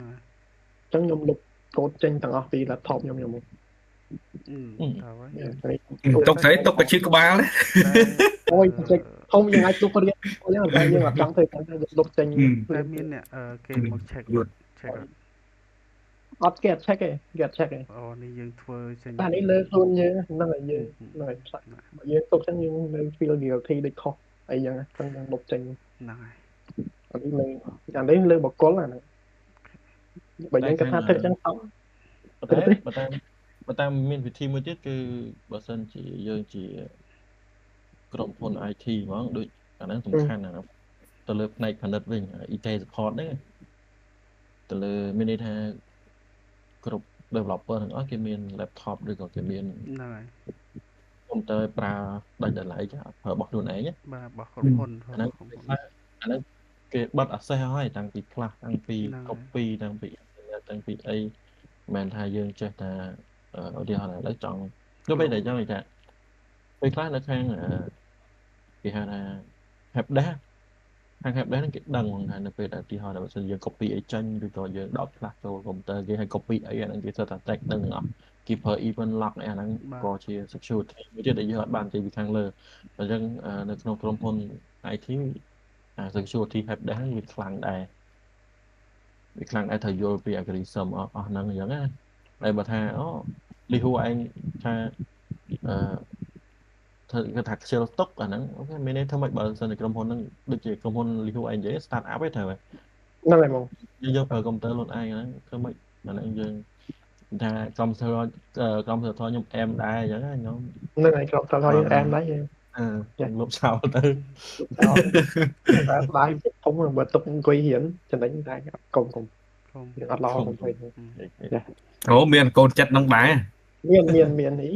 ញ្ចឹងខ្ញុំលុបកូដចេញទាំងអស់ពី laptop ខ្ញុំមក ទុកស្អីទុកកជិះក្បាល អូយធំយើងអាចទុករៀនអញ្ចឹងតែយើងអត់ចង់ធ្វើតែយើងលុបចេញ តែមានអ្នកគេមក check អត់គេអត់ check ទេគេអត់ check ទេ អូនេះយើងធ្វើចេញ តែនេះលើខ្លួនយើងហ្នឹងហើយយើងហ្នឹងហើយបើយើងទុកចឹងយើងនៅ feel guilty ដូចខុសអីចឹងហ្នឹងយើងលុបចេញ ហ្នឹងហើយ អានេះលើបកគលអាហ្នឹងបើយើងគិតថាធ្វើចឹងxong បើតាមមានវិធីមួយទៀតគឺបើសិនជាយើងជាក្រុមហ៊ុន IT ហ្មងដូចអាហ្នឹងសំខាន់ណាស់ទៅលើផ្នែកផលិតវិញ IT support ហ្នឹងទៅលើមានន័យថាគ្រប់ developer ទាំងអស់គេមាន laptop ឬក៏គេមាន ហ្នឹងហើយក ុំព្យូទ័រប្រើដាច់ដោយឡែកប្រើរបស់ខ្លួនឯង បាទរបស់ក្រុមហ៊ុន អាហ្នឹងគេបិទ access ហើយតាំងពី class តាំងពី copy តាំងពី internet តាំងពីអីមិនថាយើងចេះតែឧទាហរណ៍ឥឡូវចង់ទៅពេលដែលចង់និយាយថាពេលខ្លះនៅខាងគេហៅថា helpdesk ខាង helpdesk ហ្នឹងគេដឹងថានៅពេលដែលឧទាហរណ៍បើសិនយើង copy អីចេញឬក៏យើងដកខ្លះចូលកុំព្យូទ័រគេឲ្យ copy អីអាហ្នឹងគេសិតតែ tag ដឹងអស់គេប្រើ event lock អាហ្នឹងក៏ជា security មួយទៀតដែលយើងអត់បាននិយាយពីខាងលើអញ្ចឹងនៅក្នុងក្រុមហ៊ុន IT security helpdesk ហ្នឹងវាខ្លាំងដែរត្រូវយល់ពី algorithm អស់ហ្នឹងអញ្ចឹងណាតែបើថាអូលីហ៊ូឯងថាធ្វើគេថាខ្ជិលទុកអាហ្នឹងអូខេមានន័យថាម៉េចបើសិនជាក្រុមហ៊ុនហ្នឹងដូចជាក្រុមហ៊ុនលីហ៊ូឯងនិយាយ start up ឯងត្រូវហើយហ្នឹងហើយបងយើងប្រើកុំព្យូទ័រខ្លួនឯងហ្នឹងធ្វើម៉េចអាហ្នឹងយើងថាក្រុមធ្វើខ្ញុំអែមដែរអញ្ចឹងណាខ្ញុំហ្នឹងហើយក្រុមធ្វើខ្ញុំអែមដែរយើងលុបចោលទៅតែស្ដាយធំបើទុកអង្គុយរៀនចំណេញតែកុំយើងអត់ឡងទៅអូមានកូនចិត្តនឹងដែរមាននេះ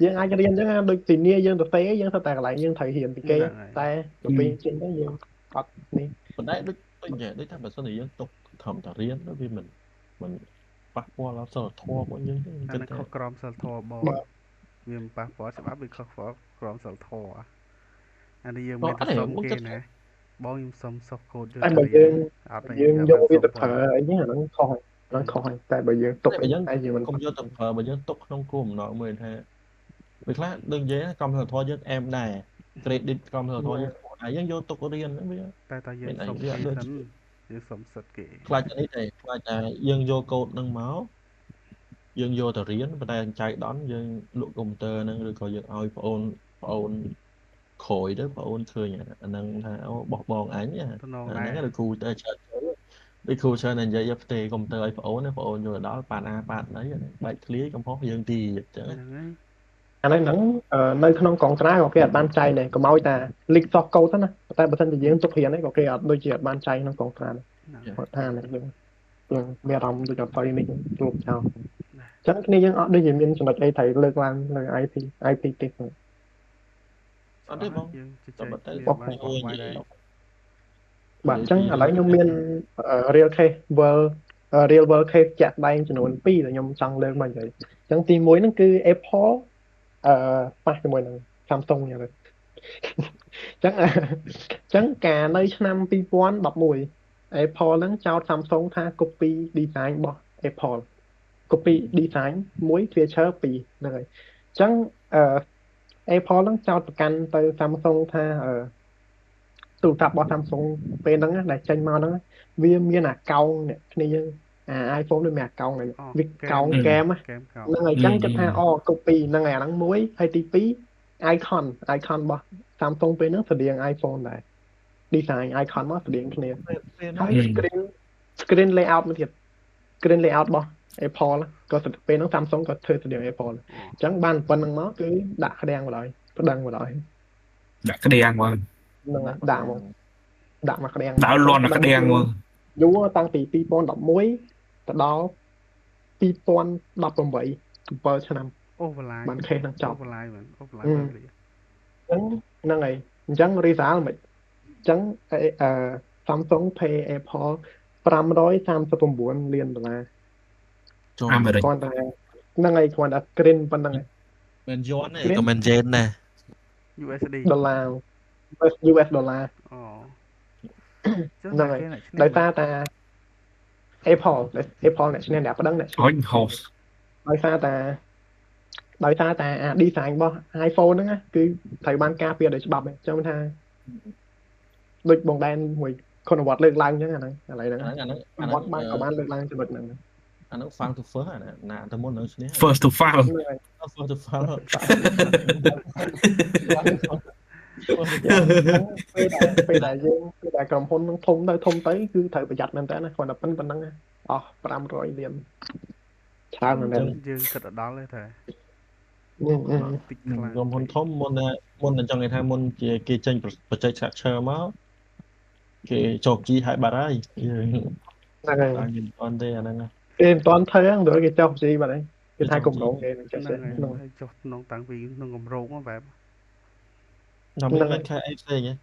យើងអាចរៀនអញ្ចឹងដូចទីនីយើងទៅទេយើងទៅតែកន្លែងយើងត្រូវរៀនពីគេតែទៅពេលចេញទៅយើងអត់នេះប៉ុន្តែដូចថាបើសិនជាយើងទុកធម្មតារៀនវាមិនប៉ះពាល់ដល់សិលធម៌របស់យើងទេតែខុសក្រមសិលធម៌បងវាមិនប៉ះពាល់ច្បាប់វាខុសក្រមសិលធម៌អានេះយើងមានតែសុំគេណាបងខ្ញុំសុំសុខកូដយើងតែបើយើងយកវាទៅប្រើអីហ្នឹងអាហ្នឹងខុសហើយតែបើយើងទុកតែយើងមិនយកទៅប្រើបើយើងទុកក្នុងគោលបំណងមួយថាពេលខ្លះដូចនិយាយក្រមសីលធម៌យើងអែមដែរ credit ក្រមសីលធម៌យើងយកទុករៀនវាតែយើងសុំគេសិនយើងសុំសិតគេខ្លាចនេះទេខ្លាចថាយើងយកកូដហ្នឹងមកយើងយកទៅរៀនប៉ុន្តែចៃដន្យយើងលក់កុំព្យូទ័រហ្នឹងឬក៏យើងឲ្យប្អូនក្រោយទៅប្អូនឃើញអាហ្នឹងថាអូបោះបងអញហ្នឹងគឺគ្រូទៅច្រើនដូចគ្រូច្រើននិយាយយកផ្ទេកុំព្យូទ័រឲ្យប្អូនយកដល់ប៉ាតអីបែកធ្លាយកំហុសយើងទីអញ្ចឹងអាហ្នឹងនៅក្នុងកងត្រាក៏គេអត់បានចែកដែរកុំឲ្យតា leak source code ណាតែបើមិនជាយើងទុករៀនក៏គេអត់ដូចជាអត់បានចែកក្នុងកងត្រាដែរគាត់ថាហ្នឹងយើងមានអារម្មណ៍ដូចអត់ទៅនេះលុបចោលច ចឹងគ្នាយើងអត់ដូចជាមានចំណុចអីត្រូវលើកឡើងលើ IP តិច អត់ទេបង យើងជជែក តែបើទៅ គ្នា អូ បាន ខេ អស់បាយដែរ បាទអញ្ចឹងឥឡូវខ្ញុំមាន real case real world case ជាក់ស្ដែងចំនួន2ដែលខ្ញុំចង់លើកមកនិយាយអញ្ចឹងទី1ហ្នឹងគឺ Apple ប៉ះជាមួយនឹង Samsung យ៉ាងហ្នឹងអញ្ចឹងការនៅឆ្នាំ2011 Apple ហ្នឹងចោទ Samsung ថា copy design របស់ Apple copy design 1 feature 2ហ្នឹងហើយអញ្ចឹងApple ហ្នឹងចោទប្រកាន់ទៅ Samsung ថាទូរស័ព្ទរបស់ Samsung ពេលហ្នឹងដែលចេញមកហ្នឹងវាមានអាកោងអ្នកគ្នាយើងអា iPhone វាមានអាកោងហ្នឹងវាកោងកែម កែមកោ ហ្នឹងហើយអញ្ចឹងគិតថាcopy ហ្នឹងហើយអាហ្នឹងមួយហើយទី2 icon របស់ Samsung ពេលហ្នឹងស្រដៀង iPhone ដែរ design icon មកស្រដៀងគ្នាហើយ screen layout មកទៀត screen layout របស់ Apple ក៏ពេលហ្នឹង Samsung ក៏ធ្វើស្រដៀង Apple អញ្ចឹងបានប៉ុណ្្នឹងមកគឺដាក់ក្តាំងមកដល់ប្តឹងមកដល់ដាក់ក្តាំងមក ហ្នឹងដាក់មកក្តាំង ដាក់លន់ក្តាំងមក យូរតាំងពី2011ទៅដល់2018 7ឆ្នាំ overlay បាន case ហ្នឹងចប់ overlay មែន overlay ហ្នឹងហើយអញ្ចឹង result មិនអញ្ចឹងSamsung pay Apple 539 លានដុល្លារ អាមេរិក គាត់តែហ្នឹងហើយគាត់តែ screen ប៉ុណ្្នឹង មិនយន់ទេក៏មិនយេនដែរ USD ដុល្លារ US ដុល្លារ អូ ហ្នឹងហើយដោយសារតែ Apple អ្នកឈ្នះអ្នកប្តឹងអ្នកឈ្នះ host ដោយសារតែអា design របស់ iPhone ហ្នឹងគឺត្រូវបានការពារដោយច្បាប់អញ្ចឹងថាដូចបងដែនមួយខុនវត្តលើកឡើងអញ្ចឹងអាហ្នឹងឥឡូវហ្នឹងអាវត្តបានក៏បានលើកឡើងចំណុចហ្នឹងអានោះ fan to first អាណាទៅមុននឹងឈ្នះ first to file first to file ពេលដែលក្រុមហ៊ុននឹងធំទៅគឺត្រូវប្រយ័ត្នមែនតើណាគាត់តែប៉ុណ្្នឹងអស់500លានច្រើនមែនតើយើងគិតដល់ទេតែ តិចខ្លាំងក្រុមហ៊ុនធំមុនអញ្ចឹងគេថាមុនជាគេចេញបច្ចេក structure មកគេចុះជីឲ្យបាត់ហើយហ្នឹងហើយអត់មានអត់ទេអាហ្នឹងគេមិនទាន់ធ្វើហ្នឹងដូចគេចុះជីបាត់ហើយគេថាគម្រោងគេនឹងចេះហ្នឹងហើយចុះក្នុងតាំងពីក្នុងគម្រោងបែបដល់មានខែអីផ្សេងហ៎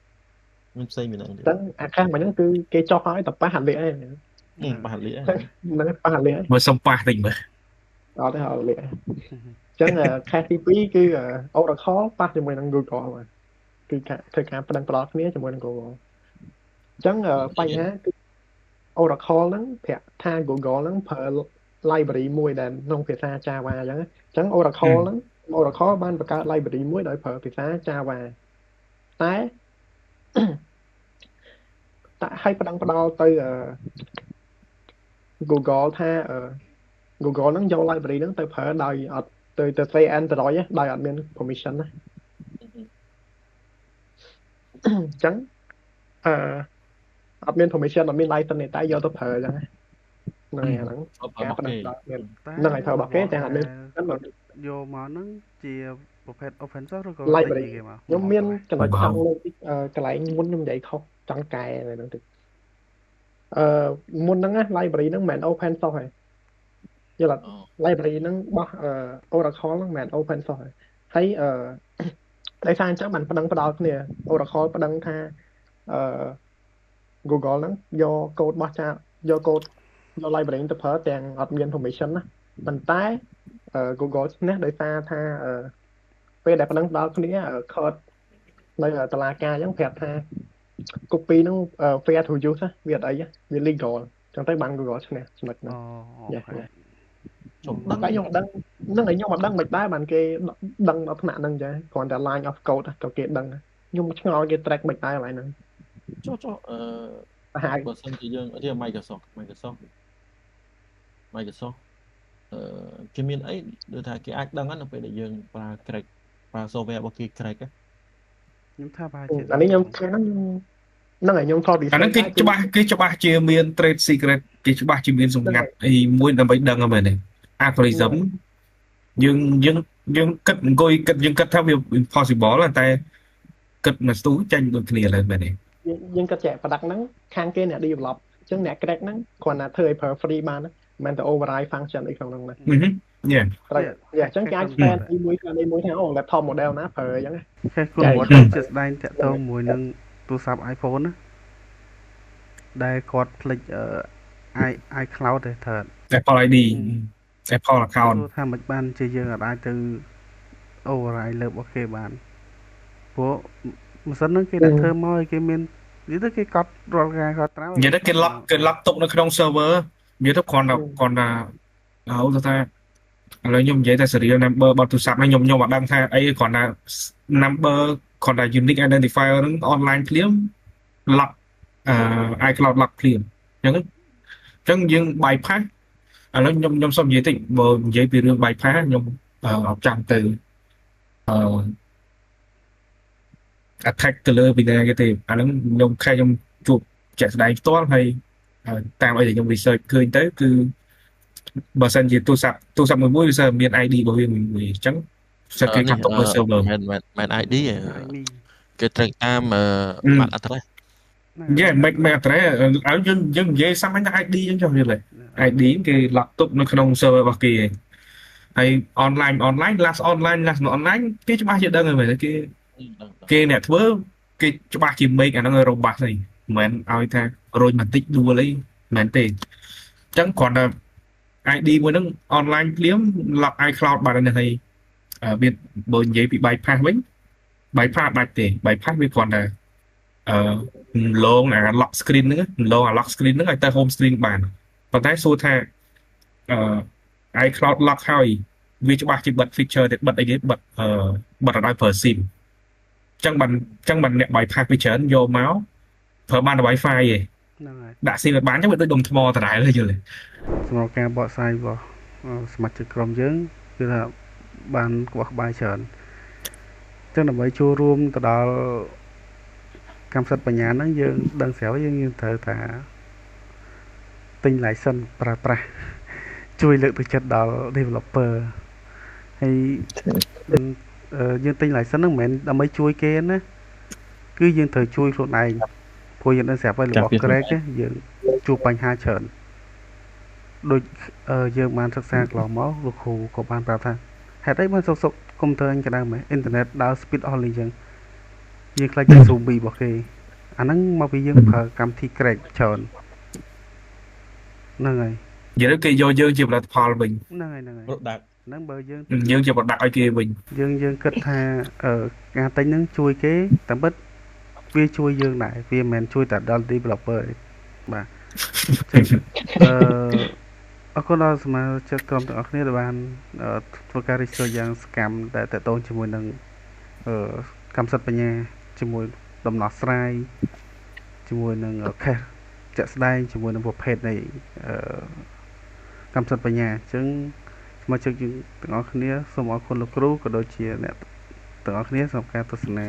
មានផ្សេងមានហ្នឹងទេហ្នឹងអាខាសមកហ្នឹងគឺគេចុះឲ្យតែប៉ះអាលៀកឯងប៉ះអាលៀកហ្នឹងប៉ះអាលៀកមើលសុំប៉ះតិចមើលអត់ទេអាលៀកអញ្ចឹងខេសទី2គឺ Oracle ប៉ះជាមួយនឹង Google គឺធ្វើការផ្តឹងផ្ដល់គ្នាជាមួយនឹង Google អញ្ចឹងបញ្ហាគឺ Oracle ហ្នឹងប្រាប់ថា Google ហ្នឹងប្រើ library មួយដែលក្នុងភាសា Java អញ្ចឹង Oracle ហ្នឹង Oracle បានបង្កើត library មួយដោយប្រើភាសា Java តែឲ្យផ្ដង់ផ្ដល់ទៅGoogle ថាGoogle ហ្នឹងយក library ហ្នឹងទៅប្រើដោយអត់ទៅ say Android ដោយអត់មាន permission ណាអញ្ចឹងអត់មាន permission អត់មាន license ទេតែយកទៅប្រើអញ្ចឹងហ្នឹងហើយហ្នឹងការផ្ដង់ផ្ដល់ហ្នឹងហើយប្រើរបស់គេតែអត់មានយកមកហ្នឹងជាប្រភេទ open source ឬក៏ library គេមកខ្ញុំមានចំណុចចង់លើកកន្លែងមុនខ្ញុំនិយាយខុសចង់កែហ្នឹងតិចមុនហ្នឹងណា library ហ្នឹងមិនមែន open source ទេយល់អត់ library ហ្នឹងរបស់ Oracle ហ្នឹងមិនមែន open source ទេហើយដោយសារអញ្ចឹងបានប្តឹងផ្ដល់គ្នា Oracle ប្តឹងថាGoogle ហ្នឹងយកកូដរបស់យក library ទៅប្រើទាំងអត់មាន permission ណាប៉ុន្តែ Google ឈ្នះដោយសារថាពេលដែលប្តឹងផ្ដល់គ្នា code នៅតុលាការអញ្ចឹងប្រាប់ថា copy ហ្នឹង fair to use វាអត់អីវា legal អញ្ចឹងទៅបាន Google ឈ្នះចំណុចហ្នឹងខ្ញុំដឹងខ្ញុំដឹងហ្នឹងហើយខ្ញុំអត់ដឹងមិនដែរបានគេដឹងដល់ថ្នាក់ហ្នឹងចាគ្រាន់តែ line of code ក៏គេដឹងខ្ញុំឆ្ងល់គេ track មិនដែរកន្លែងហ្នឹងចុះបើសិនជាយើងរៀន Microsoft គេមានអីដូចថាគេអាចដឹងនៅពេលដែលយើងប្រើ crack ប្រើ software របស់គេ crack ខ្ញុំថាប្រហែលជាអានេះខ្ញុំហ្នឹងហើយខ្ញុំថត អាហ្នឹងគេច្បាស់ជាមាន trade secret គេច្បាស់ជាមានសម្ងាត់អីមួយដើម្បីដឹងហ្នឹងមែនទេ algorithm យើងគិតអង្គុយគិតយើងគិតថាវា impossible តែគិតមកស្ទូចាញ់ដូចគ្នាឡើយមែនទេយើងគិតចែក product ហ្នឹងខាងគេអ្នក develop អញ្ចឹងអ្នក crack ហ្នឹងគ្រាន់តែធ្វើឲ្យប្រើ free បាន មិនទៅ override function អីក្នុងហ្នឹងណា Yeah ត្រូវអញ្ចឹងគេអាច spend ពីមួយថាអូ laptop model ណាប្រើអញ្ចឹងណា គេខ្លួនគាត់ជាស្ដែងតាក់ទងមួយនឹងទូរស័ព្ទ iPhone ណាដែលគាត់ភ្លេចiCloud ទេថា Apple ID Apple account ថាមិនបានជាយើងអាចទៅ override លើរបស់គេបានព្រោះម៉ាស៊ីនហ្នឹងគេដាក់ធ្វើមកឲ្យគេមាននិយាយទៅគេកត់រាល់ការកត់ត្រានិយាយទៅគេ lock ទុកនៅក្នុង server និយាយទៅគ្រាន់តែហៅថាឥឡូវខ្ញុំនិយាយតែ serial number របស់ទូរស័ព្ទហ្នឹងខ្ញុំអត់ដឹងថាអីគ្រាន់តែ number គ្រាន់តែ unique identifier ហ្នឹង online ភ្លាម lock iCloud lock ភ្លាមអញ្ចឹងយើង bypass ឥឡូវខ្ញុំសូមនិយាយតិចបើនិយាយពីរឿង bypass ខ្ញុំអត់ចាំទៅattack ទៅលើពីណាគេទេអាហ្នឹងខ្ញុំជួបជាក់ស្ដែងផ្ទាល់ហើយតាមអីដែលខ្ញុំ research ឃើញទៅគឺបើសិនជាទូរស័ព្ទមួយវាsẽមាន ID របស់វាមួយអញ្ចឹងសិតគេកាត់ទុកនៅ server មិន ID គេត្រូវតាមបាត់ address យ៉ាមិន address ឲ្យយើងនិយាយសាមញ្ញថា ID អញ្ចឹងចុះយល់ទេ ID គេ lock ទុកនៅក្នុង server របស់គេហើយ online last online គេច្បាស់ជាដឹងហើយមែនទេគេអ្នកធ្វើគេច្បាស់ជា make អាហ្នឹងឲ្យ robust ហើយមិនមែនឲ្យថារុញបន្តិចដួលអីមែនទេអញ្ចឹងគ្រាន់តែ ID មួយហ្នឹង online ភ្លាម lock iCloud បាត់ហើយហើយវាបើនិយាយពី bypass វិញ bypass ដាច់ទេ bypass វាគ្រាន់តែលងអា lock screen ហ្នឹងលងអា lock screen ហ្នឹងឲ្យទៅ home screen បានប៉ុន្តែសួរថាiCloud lock ហើយវាច្បាស់ជាបិទ feature ទេបិទអីគេបិទអត់ឲ្យប្រើ SIM ចឹងបានអ្នក bypass វាច្រើនយកមកប្រើបានតែ Wi-Fi ឯងហ្នឹងហើយដាក់ SIM បានចឹងវាដូចដុំថ្មដដែលយល់ទេសម្រាប់ការបកស្រាយរបស់សមាជិកក្រុមយើងគឺថាបានក្បោះក្បាយច្រើនចឹងដើម្បីចូលរួមទៅដល់កម្មសិទ្ធិបញ្ញាហ្នឹងយើងដឹងស្រាប់យើងត្រូវថាទិញ license ប្រើប្រាស់ជួយលើកទឹកចិត្តដល់ developer ហើយយើងទិញ license ហ្នឹងមិនមែនដើម្បីជួយគេណាគឺយើងត្រូវជួយខ្លួនឯងព្រោះយើងដឹងស្រាប់ហើយរបស់ Craig យើងជួបបញ្ហាច្រើនដូចយើងបានសិក្សាកន្លងមកលោកគ្រូក៏បានប្រាប់ថាហេតុអីបានសុកកុំព្យូទ័រអញក្តៅមែនអ៊ីនធឺណិតដើរ speed អស់លីចឹងយើងខ្លាចជា zombie របស់គេអាហ្នឹងមកពីយើងប្រើកម្មវិធី Craig ច្រើនហ្នឹងហើយនិយាយទៅគេយកយើងជាផលិតផលវិញហ្នឹងហើយ product ហ្នឹងបើយើងជា product ឲ្យគេវិញយើងគិតថាការទិញហ្នឹងជួយគេតែពិតវាជួយយើងដែរវាមិនមែនជួយតែដល់ developer ទេបាទអរគុណដល់សមាជិកក្រុមទាំងអស់គ្នាដែលបានធ្វើការ research យ៉ាងសកម្មដែលតទៅជាមួយនឹងកម្មសិទ្ធិបញ្ញាជាមួយដំណោះស្រាយជាមួយនឹង case ជាក់ស្ដែងជាមួយនឹងប្រភេទនៃកម្មសិទ្ធិបញ្ញាអញ្ចឹងសមាជិកយើងទាំងអស់គ្នាសូមអរគុណលោកគ្រូក៏ដូចជាអ្នកទាំងអស់គ្នាសម្រាប់ការទស្សនា